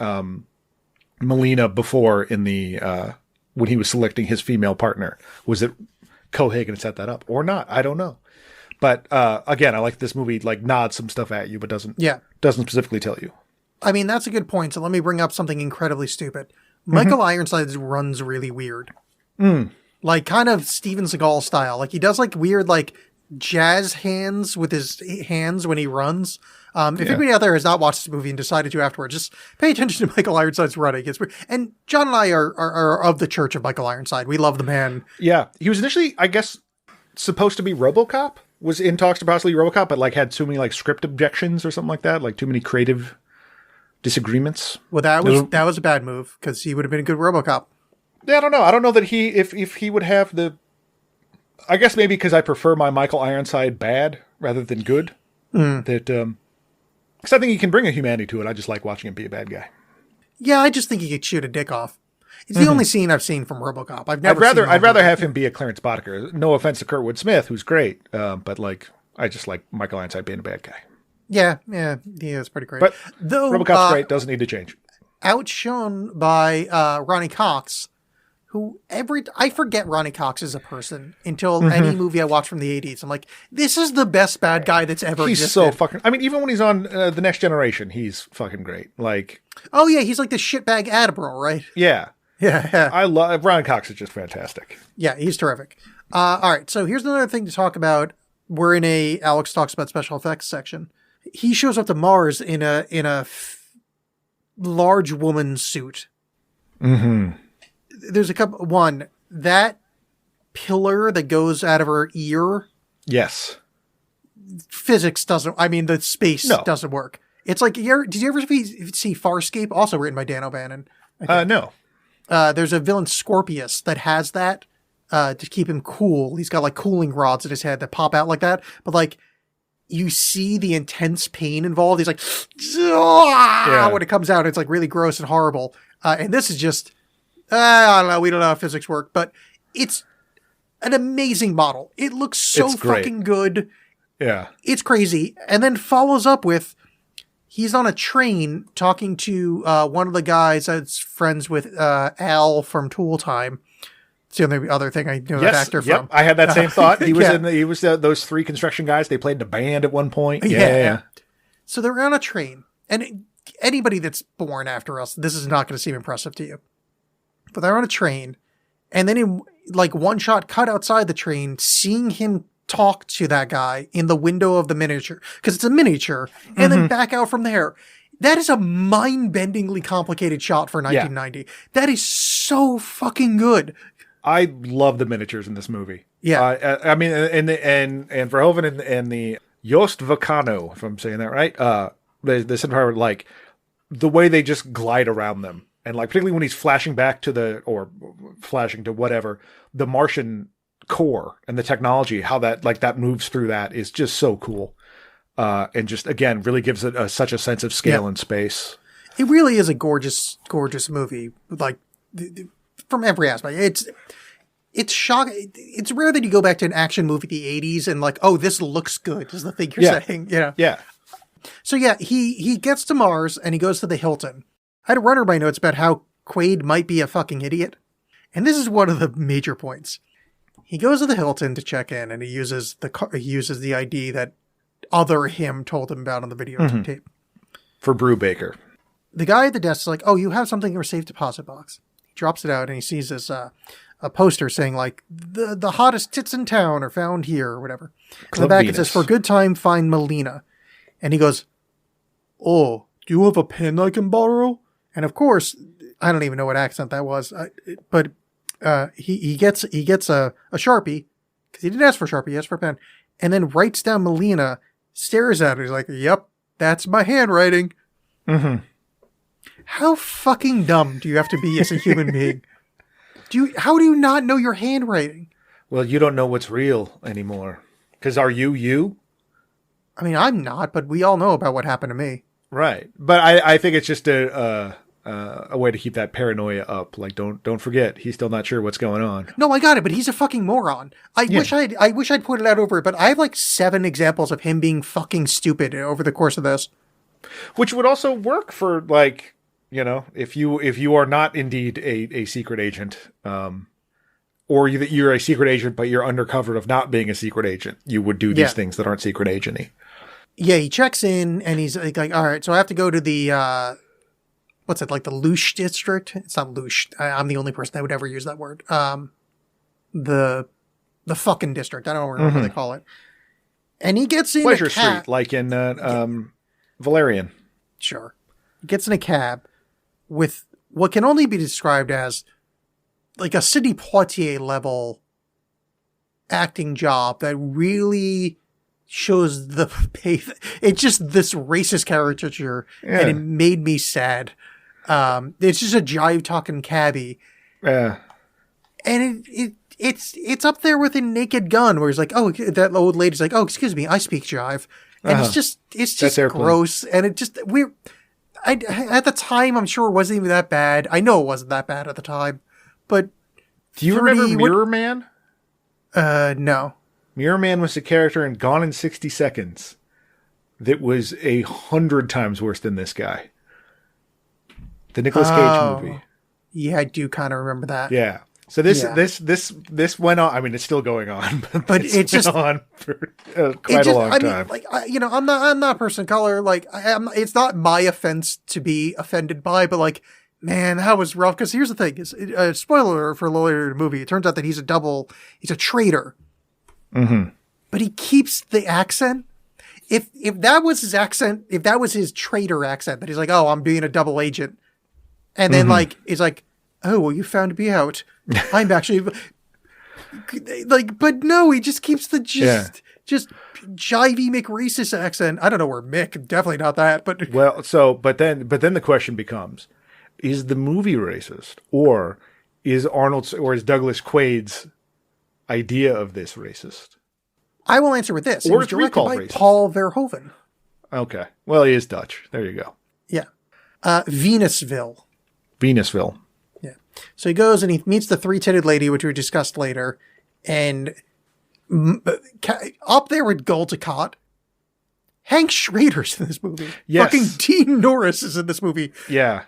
Melina before in the when he was selecting his female partner. Was it Cohagen set that up or not? I don't know. But again, I like this movie like nods some stuff at you, but doesn't specifically tell you. I mean, that's a good point. So let me bring up something incredibly stupid. Michael Ironside runs really weird. Like kind of Steven Seagal style. Like he does like weird like jazz hands with his hands when he runs. If anybody out there has not watched this movie and decided to afterwards, just pay attention to Michael Ironside's running. It's weird. And John and I are of the church of Michael Ironside. We love the man. Yeah. He was initially, I guess, supposed to be RoboCop. Was in talks to possibly RoboCop, but like had too many like script objections or something like that, like too many creative disagreements. Well, that was a bad move because he would have been a good RoboCop. Yeah, I don't know. I don't know that if he would have the. I guess maybe because I prefer my Michael Ironside bad rather than good. That because I think he can bring a humanity to it. I just like watching him be a bad guy. Yeah, I just think he could shoot a dick off. It's the only scene I've seen from RoboCop. I'd rather have him be a Clarence Boddicker. No offense to Kurtwood Smith, who's great, but like I just like Michael Ironside being a bad guy. Yeah, it's pretty great. But though RoboCop's great, doesn't need to change. Outshone by Ronnie Cox, who I forget Ronnie Cox is a person until any movie I watch from the 80s. I'm like, this is the best bad guy that's ever existed. He's so fucking. I mean, even when he's on The Next Generation, he's fucking great. Like, oh yeah, he's like the shitbag admiral, right? Yeah. Yeah. I love Ron Cox is just fantastic. Yeah, he's terrific. All right, so here's another thing to talk about. We're in a Alex talks about special effects section. He shows up to Mars in a large woman suit. Mm-hmm. There's a couple. One, that pillar that goes out of her ear. Yes. Physics doesn't. I mean, the space doesn't work. It's like did you ever see Farscape? Also written by Dan O'Bannon. No. There's a villain Scorpius that has that to keep him cool. He's got like cooling rods in his head that pop out like that. But like you see the intense pain involved. He's like, when it comes out, it's like really gross and horrible. And this is just, I don't know. We don't know how physics work, but it's an amazing model. It looks so fucking good. Yeah. It's crazy. And then follows up with, he's on a train talking to one of the guys that's friends with Al from Tool Time. It's the only other thing I know that actor from. I had that same thought. He was those three construction guys. They played in a band at one point. Yeah. So they're on a train, and anybody that's born after us, this is not going to seem impressive to you. But they're on a train, and then in like one shot cut outside the train, seeing him talk to that guy in the window of the miniature, because it's a miniature, and then back out from there. That is a mind-bendingly complicated shot for 1990. Yeah. That is so fucking good. I love the miniatures in this movie. Yeah. I mean, and Verhoeven and the Joost Vacano, if I'm saying that right, the cinematographer, like the way they just glide around them. And like, particularly when he's flashing back to flashing to whatever, the Martian core and the technology, how that moves through that is just so cool. And just, again, really gives it such a sense of scale and space. It really is a gorgeous, gorgeous movie. Like from every aspect, it's shocking. It's rare that you go back to an action movie of the 80s and like, oh, this looks good. Is the thing you're saying? Yeah. So yeah, he gets to Mars and he goes to the Hilton. I had a runner my notes about how Quaid might be a fucking idiot, and this is one of the major points. He goes to the Hilton to check in, and he uses the ID that other him told him about on the videotape. For Brubaker. The guy at the desk is like, "Oh, you have something in your safe deposit box." He drops it out, and he sees this a poster saying like the hottest tits in town are found here or whatever. In the back it says, "For good time, find Melina," and he goes, "Oh, do you have a pen I can borrow?" And of course, I don't even know what accent that was, but he gets a Sharpie because he didn't ask for Sharpie, he asked for a pen, and then writes down Melina, stares at it. He's like, "Yep, that's my handwriting." Mm-hmm. How fucking dumb do you have to be as a human being? How do you not know your handwriting? Well, you don't know what's real anymore. Because are you? I mean, I'm not, but we all know about what happened to me. Right. But I think it's just a way to keep that paranoia up. Like, don't forget, he's still not sure what's going on. No, I got it, but he's a fucking moron. I wish I'd pointed out over it, but I have like 7 examples of him being fucking stupid over the course of this. Which would also work for, like, you know, if you are not indeed a secret agent, or you're a secret agent but you're undercover of not being a secret agent, you would do these things that aren't secret agent-y. Yeah, he checks in and he's like, all right, so I have to go to the, what's it, like the Loosh district? It's not Loosh. I'm the only person that would ever use that word. The fucking district. I don't remember what they call it. And he gets in Pleasure a cab. Street, like in Valerian. Sure. He gets in a cab with what can only be described as like a Sidney Poitier level acting job that really shows the it's just this racist caricature and it made me sad. It's just a jive talking cabbie. Yeah. And it's up there with a Naked Gun where he's like, oh, that old lady's like, oh, excuse me, I speak jive. And it's just gross. And it just, at the time, I'm sure it wasn't even that bad. I know it wasn't that bad at the time, but. Do you remember Mirror Man? No. Mirror Man was a character in Gone in 60 Seconds that was 100 times worse than this guy. The Nicolas Cage movie. Yeah, I do kind of remember that. Yeah. So this went on. I mean, it's still going on, but it's just on for quite a long time. Like I'm not a person of color. Like it's not my offense to be offended by, but like, man, that was rough. Because here's the thing: is spoiler for a later movie. It turns out that he's a traitor. Mm-hmm. But he keeps the accent. If that was his accent, if that was his traitor accent, that he's like, oh, I'm being a double agent, and then like he's like, oh, well, you found me out. I'm actually like, but no, he just keeps the just jivey McRacist accent. I don't know where Mick, definitely not that, but well, but then the question becomes: is the movie racist, or is Douglas Quaid's idea of this racist? I will answer with this. Or it was directed by racist. Paul Verhoeven. Okay, well, he is Dutch. There you go. Yeah, Venusville. Yeah. So he goes and he meets the 3-titted lady, which we discussed later. And up there with Gul Dukat, Hank Schrader's in this movie. Yes. Fucking Dean Norris is in this movie. Yeah.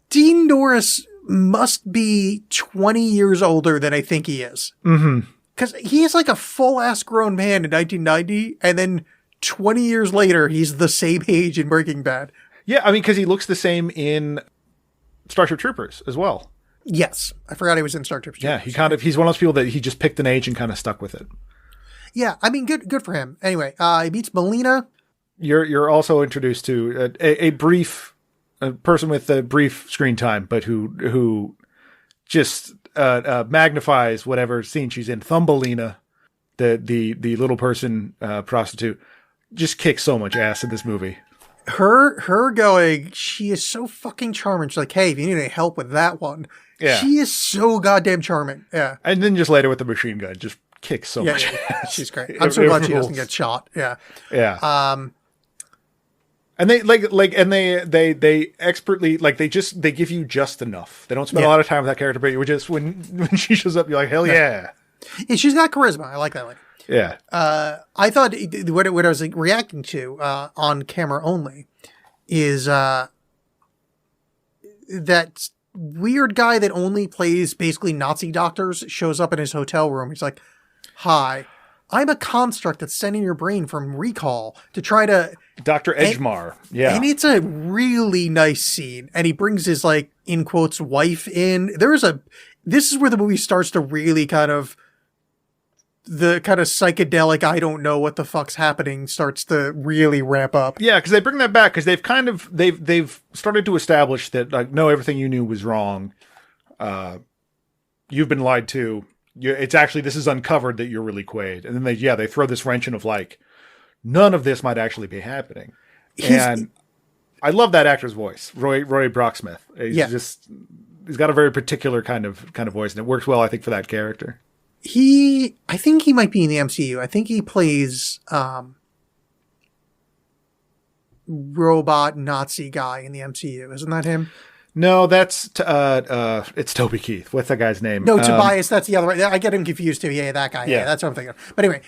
Dean Norris must be 20 years older than I think he is. Mm-hmm. Because he is like a full-ass grown man in 1990, and then 20 years later, he's the same age in Breaking Bad. Yeah, I mean, because he looks the same in Starship Troopers as well. Yes. I forgot he was in Starship Troopers. Yeah, he's one of those people that he just picked an age and kind of stuck with it. Yeah, I mean, good for him. Anyway, he meets Melina. You're also introduced to a person with a brief screen time, but who just magnifies whatever scene she's in. Thumbelina, the little person prostitute, just kicks so much ass in this movie. Her going, she is so fucking charming. She's like, hey, if you need any help with that one. Yeah. She is so goddamn charming. Yeah. And then just later with the machine gun, just kicks so much ass. She's great. I'm so glad she doesn't get shot. Yeah. Yeah. And they expertly, like, they give you just enough. They don't spend a lot of time with that character, but you just, when she shows up, you're like, hell yeah. Yeah, she's got charisma. I like that lady. Yeah. I thought what I was reacting to on camera only is that weird guy that only plays basically Nazi doctors shows up in his hotel room. He's like, "Hi, I'm a construct that's sending your brain from recall to try to." Dr. Edgemar. Yeah. And it's a really nice scene. And he brings his, like, in quotes, wife in. This is where the movie starts to really the kind of psychedelic, I don't know what the fuck's happening starts to really ramp up. Yeah, because they bring that back because they've started to establish that, like, no, everything you knew was wrong. You've been lied to. It's actually, this is uncovered that you're really Quaid. And then they throw this wrench in of, like, none of this might actually be happening. And I love that actor's voice, Roy Brocksmith. He's got a very particular kind of voice, and it works well, I think, for that character. I think he might be in the MCU. I think he plays robot Nazi guy in the MCU. Isn't that him? No, that's it's Toby Keith. What's that guy's name? No, Tobias. That's the other one. I get him confused too. Yeah, that guy. Yeah. Yeah, that's what I'm thinking of. But anyway,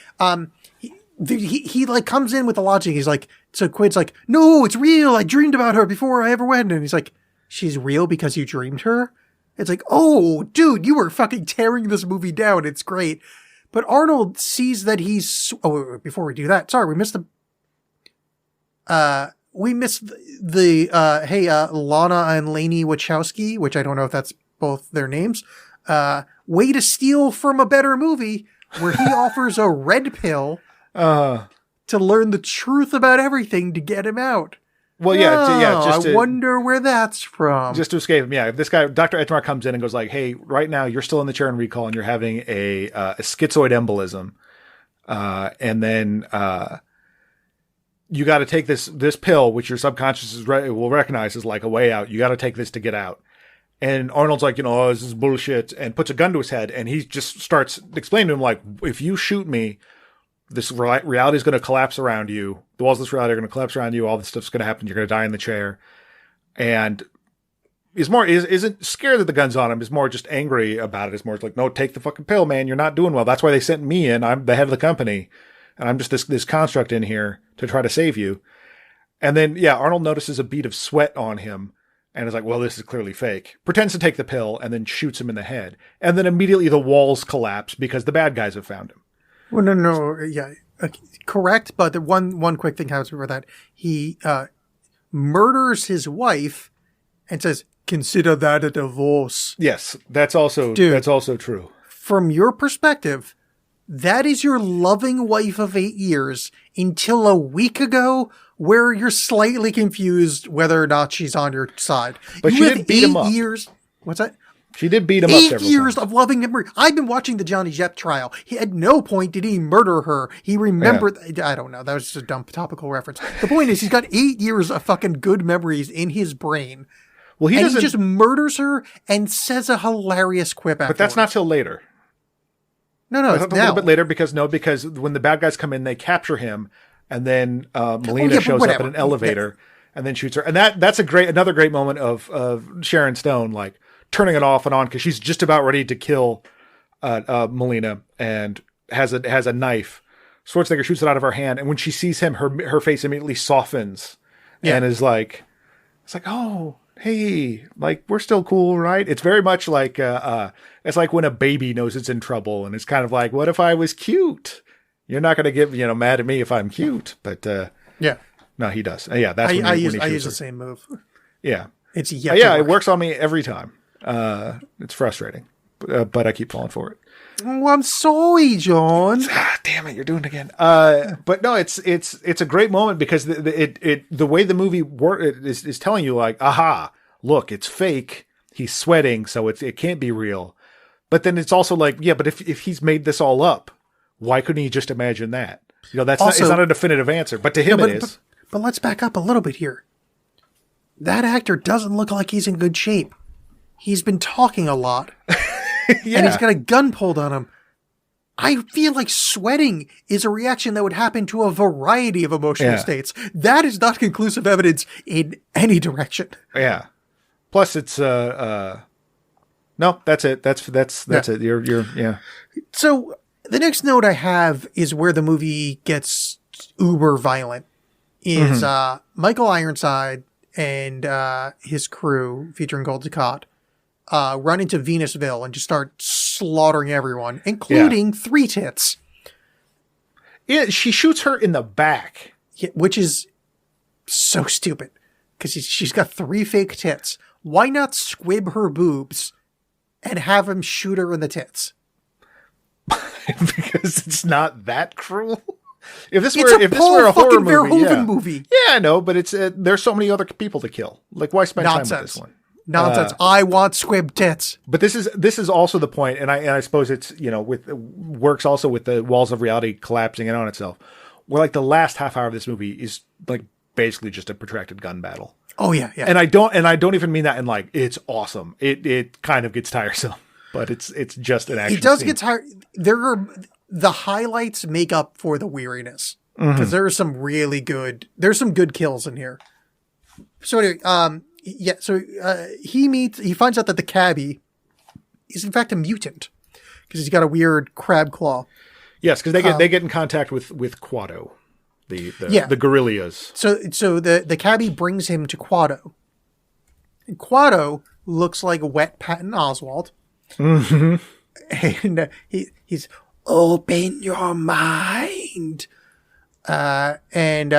he like comes in with the logic. He's like, so Quaid's like, no, it's real. I dreamed about her before I ever went. And he's like, she's real because you dreamed her? It's like, oh, dude, you were fucking tearing this movie down. It's great. But Arnold sees that he's... Oh, wait, before we do that, sorry, we missed Lana and Lainey Wachowski, which I don't know if that's both their names. Way to steal from a better movie where he offers a red pill to learn the truth about everything to get him out. Well, yeah, I wonder where that's from. Just to escape him, yeah. If this guy, Dr. Edgemar, comes in and goes like, hey, right now you're still in the chair in recall and you're having a schizoid embolism. And then you got to take this pill, which your subconscious will recognize as like a way out. You got to take this to get out. And Arnold's like, oh, this is bullshit, and puts a gun to his head. And he just starts explaining to him, like, if you shoot me, this reality is going to collapse around you. The walls of this reality are going to collapse around you. All this stuff's going to happen. You're going to die in the chair. And isn't scared that the gun's on him. Is more just angry about it. Is more like, no, take the fucking pill, man. You're not doing well. That's why they sent me in. I'm the head of the company. And I'm just this construct in here to try to save you. And then, yeah, Arnold notices a bead of sweat on him. And is like, well, this is clearly fake. Pretends to take the pill and then shoots him in the head. And then immediately the walls collapse because the bad guys have found him. Well, no, yeah, correct. But the one quick thing happens before that. He murders his wife and says, "Consider that a divorce." Yes, that's also true. From your perspective, that is your loving wife of 8 years until a week ago, where you're slightly confused whether or not she's on your side. But you she did beat him up. 8 years. What's that? She did beat him up several 8 years times. of loving him. I've been watching the Johnny Depp trial. At no point did he murder her. He remembered. Yeah. I don't know. That was just a dumb topical reference. The point is, he's got 8 years of fucking good memories in his brain. Well, he just murders her and says a hilarious quip afterwards. But that's not till later. No, it's a little bit later because when the bad guys come in, they capture him, and then Melina shows up in an elevator and then shoots her. And that's another great moment of Sharon Stone, like, turning it off and on because she's just about ready to kill Melina and has a knife. Schwarzenegger shoots it out of her hand, and when she sees him, her face immediately softens and is like, it's like, oh, hey, like, we're still cool, right? It's very much like it's like when a baby knows it's in trouble, and it's kind of like, what if I was cute? You're not going to get mad at me if I'm cute, but no, he does. Yeah, that's when he I use the same move. Yeah, it's it works on me every time. It's frustrating, but I keep falling for it. Oh, I'm sorry, John. Damn it, you're doing it again. But no, it's a great moment because the way the movie is telling you, like, aha, look, it's fake. He's sweating, so it can't be real. But then it's also like, yeah, but if he's made this all up, why couldn't he just imagine that? It's not a definitive answer, but to him it is. But let's back up a little bit here. That actor doesn't look like he's in good shape. He's been talking a lot. And he's got a gun pulled on him. I feel like sweating is a reaction that would happen to a variety of emotional Yeah. states. That is not conclusive evidence in any direction. Yeah. Plus, it's no, that's it. That's it. You're yeah. So the next note I have is where the movie gets uber violent. Is Michael Ironside and his crew, featuring Gold Dukat, run into Venusville and just start slaughtering everyone, including Three Tits, Yeah, she shoots her in the back. which is so stupid because she's got 3 fake tits. Why not squib her boobs and have him shoot her in the tits? Because it's not that cruel. If this It's were a if this Paul were a horror fucking movie, Verhoeven movie. Yeah, I know, but it's there's so many other people to kill. Like, why spend time with Nonsense. this one? Nonsense. I want squib tits. But this is also the point, and I suppose it's with works also with the walls of reality collapsing in on itself. Where like the last half hour of this movie is like basically just a protracted gun battle. Oh yeah, yeah. And I don't even mean that in like it's awesome. It kind of gets tiresome, but it's just an action. It does scene. get tired. The highlights make up for the weariness because there's some good kills in here. So anyway, he finds out that the cabbie is in fact a mutant because he's got a weird crab claw. Yes, because they get in contact with Quado, the guerrillas. So the cabbie brings him to Quado. And Quado looks like wet Patton Oswalt. Mm-hmm. And he's open your mind. And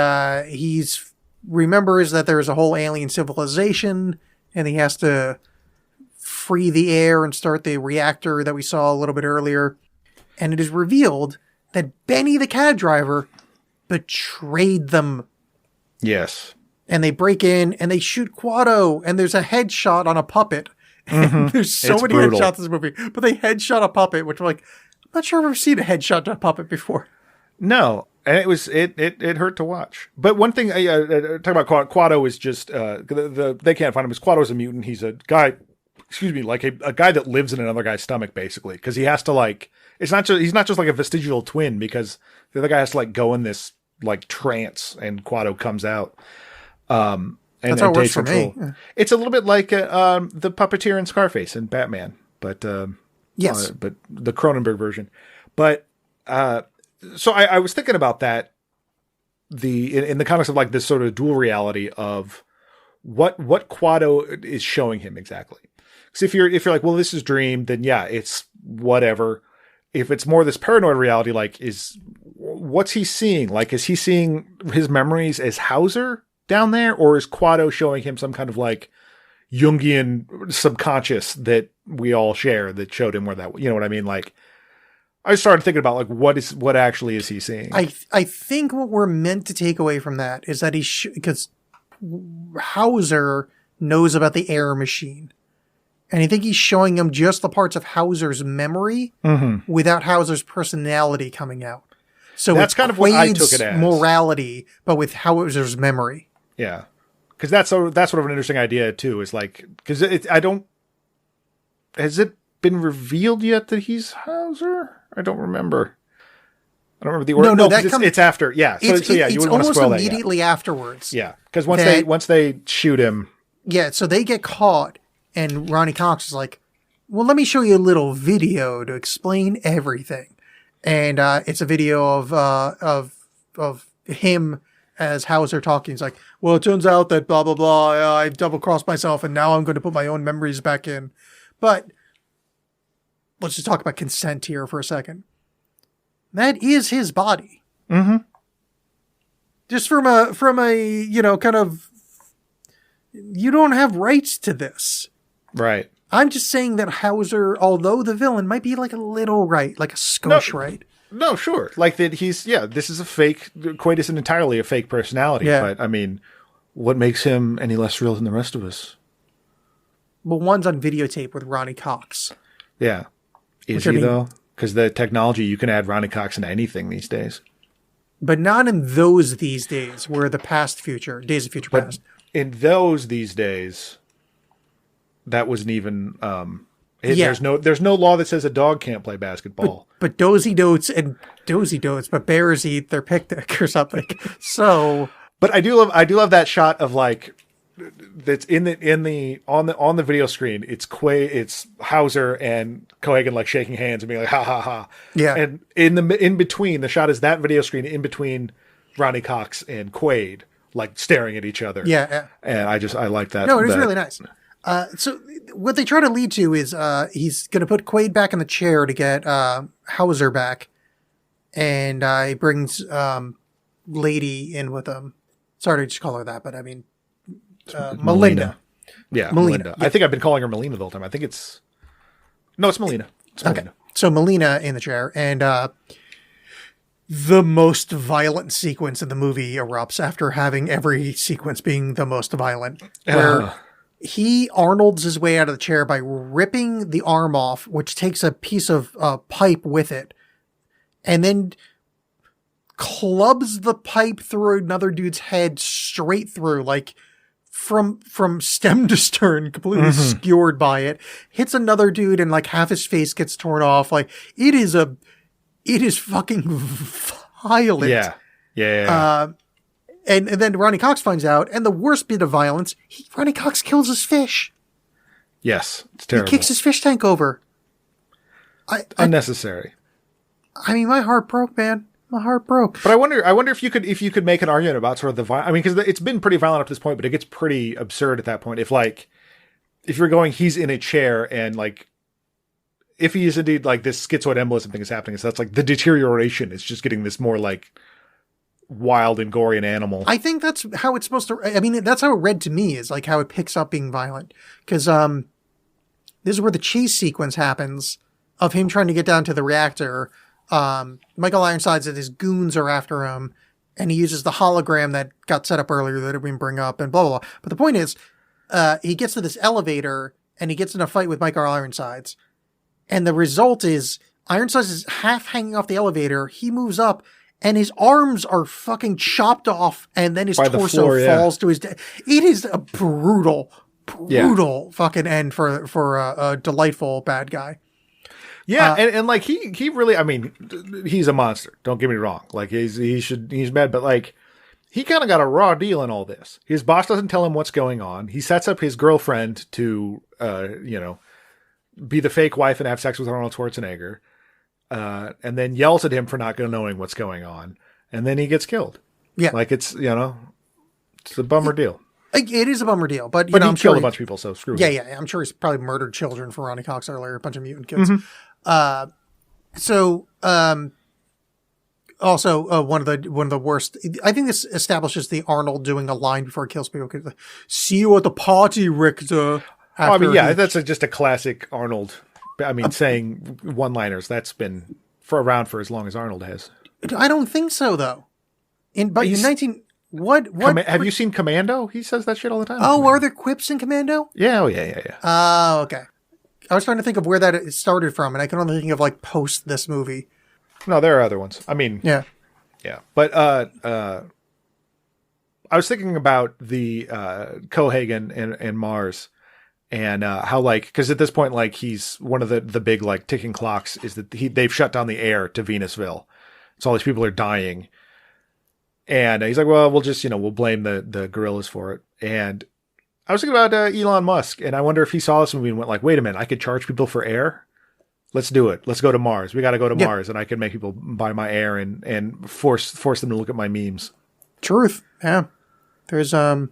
he's remembers that there is a whole alien civilization and he has to free the air and start the reactor that we saw a little bit earlier. And it is revealed that Benny the cab driver betrayed them. Yes. And they break in and they shoot Quado and there's a headshot on a puppet. And there's so It's many brutal. headshots in this movie, but they headshot a puppet, which I'm like, I'm not sure I've ever seen a headshot to a puppet before. No, and it hurt to watch. But one thing, talking about Quado is just they can't find him because Quado's a mutant. He's a guy, like a guy that lives in another guy's stomach basically because he has to like. It's not just he's not just like a vestigial twin because the other guy has to like go in this like trance and Quado comes out. And That's how it works takes for me. control. It's a little bit like the puppeteer in Scarface and Batman, but Yes. but the Cronenberg version. But so I was thinking about that in the context of like this sort of dual reality of what Quado is showing him exactly. Because if you're like, well, this is dream, then yeah, it's whatever. If it's more this paranoid reality, like what's he seeing? Like, is he seeing his memories as Hauser down there, or is Quado showing him some kind of like Jungian subconscious that we all share that showed him where that, you know what I mean? Like, I started thinking about like, what actually is he seeing? I think what we're meant to take away from that is that because Hauser knows about the air machine. And I think he's showing him just the parts of Hauser's memory without Hauser's personality coming out. So That's it's kind of what I Quaid's took it as. morality, but with Hauser's memory. Yeah. Cause that's sort of an interesting idea too, is like, cause has it been revealed yet that he's Hauser? I don't remember. I don't remember the order. No, it's after. Yeah. So yeah, you it's wouldn't want to almost spoil that yet. immediately afterwards. Yeah. Cause once they shoot him. Yeah, so they get caught, and Ronnie Cox is like, well, let me show you a little video to explain everything. And it's a video of him as Hauser talking. He's like, well, it turns out that blah, blah, blah, I double-crossed myself, and now I'm going to put my own memories back in. But let's just talk about consent here for a second. That is his body. Mm-hmm. Just from a kind of, you don't have rights to this. Right. I'm just saying that Hauser, although the villain, might be like a little right, like a skosh right. No, sure. Like that this is a fake, Quaid isn't entirely a fake personality, but I mean, what makes him any less real than the rest of us? Well, one's on videotape with Ronnie Cox. Yeah. Is he though? Because the technology, you can add Ronnie Cox into anything these days. But not in those these days, where the past future, Days of Future Past. In those these days, that wasn't even Yeah. There's no law that says a dog can't play basketball. But Dozy Dotes and Dozy Dotes, but bears eat their picnic or something. So, But I do love that shot of like that's on the video screen. It's Hauser and Cohagen like shaking hands and being like ha ha ha. Yeah. And in between the shot is that video screen in between Ronnie Cox and Quaid like staring at each other. yeah. And I like that. No, it is really nice. So what they try to lead to is he's going to put Quaid back in the chair to get Hauser back, and he brings Lady in with him. Sorry to just call her that, but I mean Melinda. Yeah, Melina. Melina. I think I've been calling her Melina the whole time. I think it's Melina. It's Okay, Melina. so Melina in the chair, and the most violent sequence in the movie erupts after having every sequence being the most violent, where he Arnolds his way out of the chair by ripping the arm off, which takes a piece of pipe with it, and then clubs the pipe through another dude's head straight through, like from stem to stern, completely skewered by it. Hits another dude and like half his face gets torn off. Like it is fucking violent. Yeah. And then Ronnie Cox finds out, and the worst bit of violence, Ronnie Cox kills his fish. Yes, it's He terrible. kicks his fish tank over. Unnecessary. I mean, my heart broke, man. My heart broke. But I wonder if you could make an argument about sort of the I mean, because it's been pretty violent up to this point, but it gets pretty absurd at that point. If you're going, he's in a chair and like, if he is indeed like this schizoid embolism thing is happening, so that's like the deterioration is just getting this more like wild and gory and animal. I think that's how it's supposed to. I mean, that's how it read to me, is like how it picks up being violent. Because this is where the chase sequence happens of him trying to get down to the reactor. Michael Ironsides and his goons are after him, and he uses the hologram that got set up earlier that we bring up, and blah blah blah. But the point is, he gets to this elevator and he gets in a fight with Michael Ironsides, and the result is Ironsides is half hanging off the elevator. He moves up, and his arms are fucking chopped off, and then his By the torso floor, yeah. falls to his death. It is a brutal fucking end for a delightful bad guy. Yeah, and like he really, I mean, he's a monster. Don't get me wrong. Like he's bad, but like he kind of got a raw deal in all this. His boss doesn't tell him what's going on. He sets up his girlfriend to, be the fake wife and have sex with Arnold Schwarzenegger, and then yells at him for not knowing what's going on, and then he gets killed. Yeah, like it's it's a bummer deal. It is a bummer deal, but But he I'm killed sure a bunch of people, so screw Yeah, him. yeah. I'm sure he's probably murdered children for Ronnie Cox earlier, a bunch of mutant kids. Also, one of the worst. I think this establishes the Arnold doing a line before he kills people. See you at the party, Richter. I mean, yeah, that's just a classic Arnold. I mean, saying one-liners. That's been around for as long as Arnold has. I don't think so, though. In 19. What? Have you seen Commando? He says that shit all the time. Oh, are there quips in Commando? Yeah, yeah. Oh, okay. I was trying to think of where that started from, and I can only think of like post this movie. No, there are other ones. I mean, yeah. But I was thinking about the Cohagen and Mars, and how like, because at this point, like he's one of the big like ticking clocks is that they've shut down the air to Venusville, so all these people are dying. And he's like, well, we'll just, we'll blame the gorillas for it. And I was thinking about Elon Musk, and I wonder if he saw this movie and went like, wait a minute, I could charge people for air? Let's do it. Let's go to Mars. We got to go to Mars, and I can make people buy my air and force them to look at my memes. Truth. Yeah. There's, I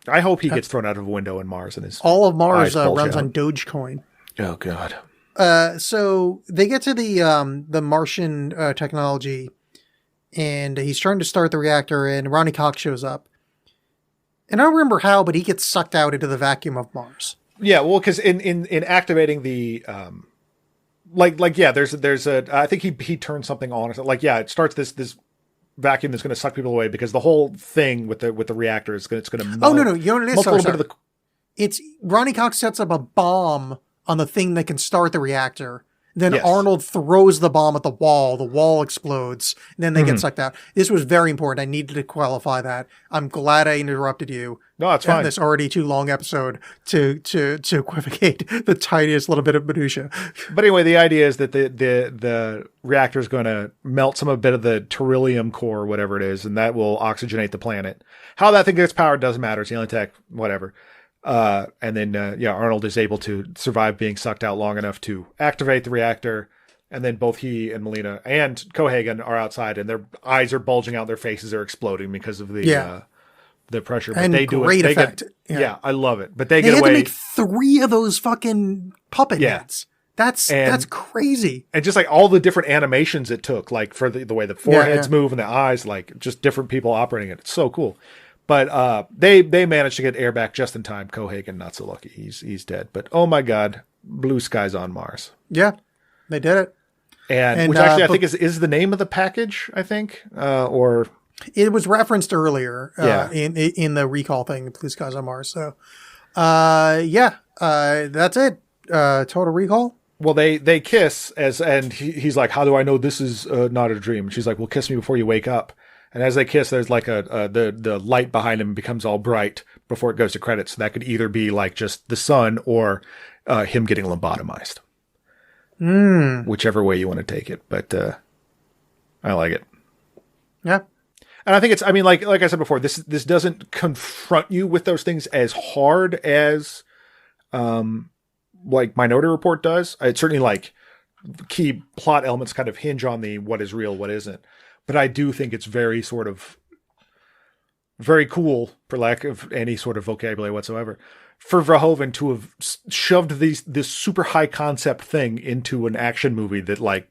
hope he gets thrown out of a window in Mars and his all of Mars eyes bulge runs out. on Dogecoin. Oh, God. So they get to the Martian technology, and he's trying to start the reactor, and Ronnie Cox shows up. And I don't remember how, but he gets sucked out into the vacuum of Mars. Yeah, well, because in activating the there's a I think he turns something on or something. Like, yeah, it starts this vacuum that's going to suck people away because the whole thing with the reactor is it's going to Oh no, you know what it is? Sorry. Bit of It's Ronnie Cox sets up a bomb on the thing that can start the reactor, Then Yes. Arnold throws the bomb at the wall explodes, and then they get sucked out. This was very important. I needed to qualify that. I'm glad I interrupted you. No, it's on fine. this already too long episode to equivocate the tiniest little bit of minutia. But anyway, the idea is that the reactor is going to melt some a bit of the beryllium core, or whatever it is, and that will oxygenate the planet. How that thing gets powered doesn't matter. It's alien tech, whatever. And then Arnold is able to survive being sucked out long enough to activate the reactor. And then both he and Melina and Cohagen are outside, and their eyes are bulging out, their faces are exploding because of the pressure. But And they do great it. effect. Yeah. Yeah. I love it. But they They get had away. to make 3 of those fucking puppet Yeah. heads. That's And- crazy. And just like all the different animations it took, like for the way the foreheads yeah. move and the eyes, like just different people operating it. It's so cool. But they managed to get air back just in time. Cohagen, not so lucky. He's dead. But oh my God, blue skies on Mars. Yeah, they did it. And which actually I think is the name of the package, I think. Or It was referenced earlier Yeah. in the recall thing, Blue Skies on Mars. So, that's it. Total Recall. well, they kiss and he's like, how do I know this is not a dream? And she's like, well, kiss me before you wake up. And as they kiss, there's like the light behind him becomes all bright before it goes to credits. So that could either be like just the sun or him getting lobotomized. Whichever way you want to take it. But I like it. Yeah. And I think it's, I mean, like I said before, this doesn't confront you with those things as hard as like Minority Report does. It's certainly like key plot elements kind of hinge on the what is real, what isn't. But I do think it's very sort of very cool, for lack of any sort of vocabulary whatsoever, for Verhoeven to have shoved this super high concept thing into an action movie that like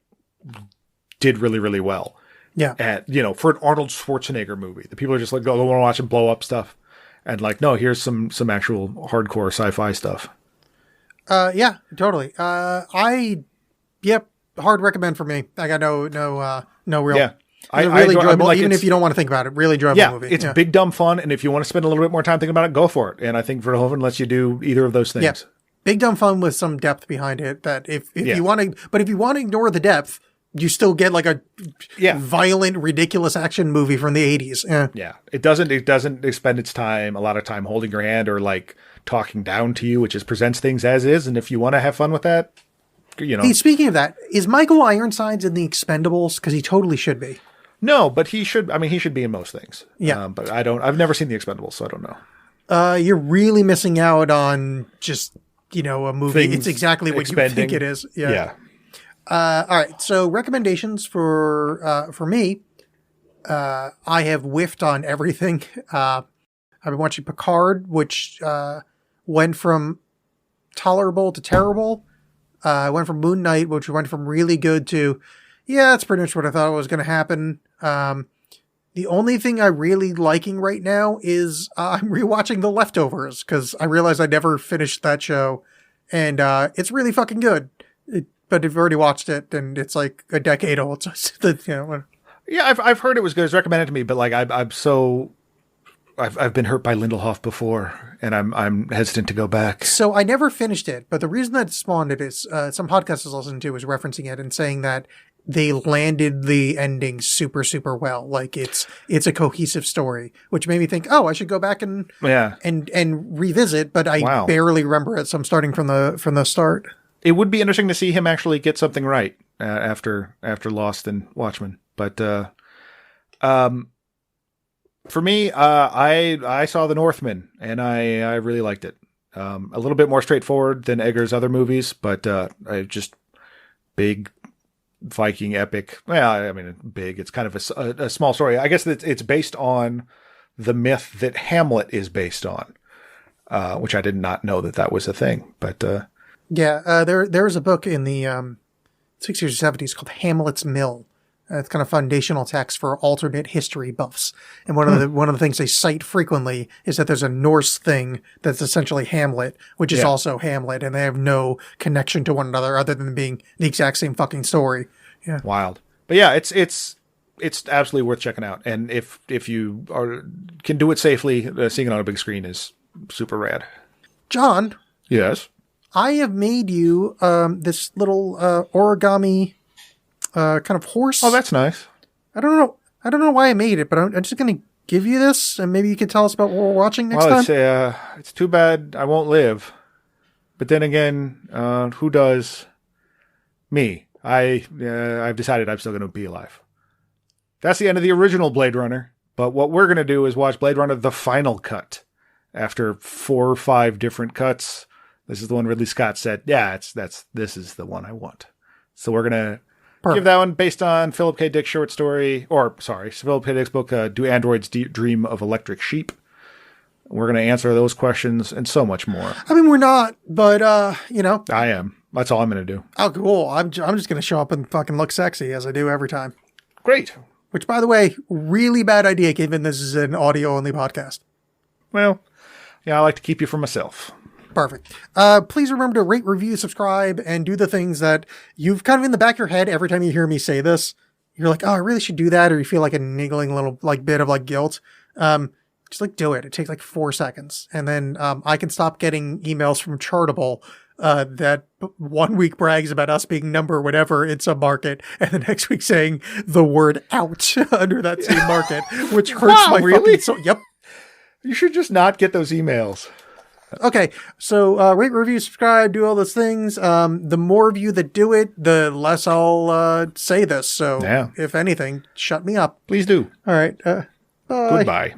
did really, really well. Yeah. At, for an Arnold Schwarzenegger movie, the people are just like, go want to watch him blow up stuff. And like, no, here's some actual hardcore sci-fi stuff. Yeah, totally. Hard recommend for me. I got no real. Yeah. It's I really enjoy- enjoyable, like, even it's- if you don't want to think about it. Really enjoyable Yeah, movie. it's big dumb fun, and if you want to spend a little bit more time thinking about it, go for it. And I think Verhoeven lets you do either of those things. Yeah. Big dumb fun with some depth behind it. That if Yeah. you want to, but if you want to ignore the depth, you still get like a Yeah. violent, ridiculous action movie from the 80s. Yeah. Yeah, it doesn't expend its time, a lot of time holding your hand or like talking down to you. It just presents things as is, and if you want to have fun with that, Hey, speaking of that, is Michael Ironsides in the Expendables? Because he totally should be. No, but he should. I mean, he should be in most things. Yeah. But I don't. I've never seen The Expendables, so I don't know. You're really missing out on just a movie. Things It's exactly what you expending. think it is. Yeah. All right. So recommendations for me. I have whiffed on everything. I've been watching Picard, which went from tolerable to terrible. I went from Moon Knight, which went from really good to, yeah, that's pretty much what I thought was going to happen. The only thing I'm really liking right now is I'm rewatching The Leftovers because I realized I never finished that show, and it's really fucking good. But if you've already watched it, and it's like a decade old, so Yeah, I've heard it was good. It's recommended to me, but like I've been hurt by Lindelof before, and I'm hesitant to go back. So I never finished it, but the reason that it spawned it is some podcast I was listening to was referencing it and saying that they landed the ending super, super well. Like it's a cohesive story, which made me think, oh, I should go back and revisit, but I barely remember it. So I'm starting from the start. It would be interesting to see him actually get something right after Lost and Watchmen. But for me, I saw The Northman, and I really liked it. A little bit more straightforward than Eggers' other movies, but just big Viking epic. Well, I mean, big. It's kind of a small story. I guess it's based on the myth that Hamlet is based on, which I did not know that was a thing. But there was a book in the 60s or 70s called Hamlet's Mill. It's kind of foundational text for alternate history buffs. And one of the things they cite frequently is that there's a Norse thing that's essentially Hamlet, which is also Hamlet, and they have no connection to one another other than being the exact same fucking story. Yeah. Wild. But yeah, it's absolutely worth checking out. And if you can do it safely, seeing it on a big screen is super rad. John. Yes. I have made you this little origami kind of horse. Oh, that's nice. I don't know why I made it, but I'm just going to give you this, and maybe you can tell us about what we're watching next Well, time. it's too bad I won't live. But then again, who does? Me. I've decided I'm still going to be alive. That's the end of the original Blade Runner. But what we're going to do is watch Blade Runner: The Final Cut. After 4 or 5 different cuts, this is the one Ridley Scott said, yeah, this is the one I want. So we're going to give that one based on Philip K. Dick's short story, Philip K. Dick's book, Do Androids Dream of Electric Sheep? We're going to answer those questions and so much more. I mean, we're not, but, I am. That's all I'm going to do. Oh, cool. I'm just going to show up and fucking look sexy as I do every time. Great. Which, by the way, really bad idea given this is an audio-only podcast. Well, yeah, I like to keep you for myself. Perfect. Please remember to rate, review, subscribe, and do the things that you've kind of in the back of your head every time you hear me say this. You're like, oh, I really should do that, or you feel like a niggling little bit of guilt. Just do it. It takes 4 seconds, and then I can stop getting emails from Chartable that 1 week brags about us being number whatever in some market, and the next week saying the word "out" under that same market, which hurts my really? fucking soul. Yep. You should just not get those emails. Okay, so rate, review, subscribe, do all those things. The more of you that do it, the less I'll say this. So, Yeah. if anything, shut me up. Please do. All right. Bye. Goodbye.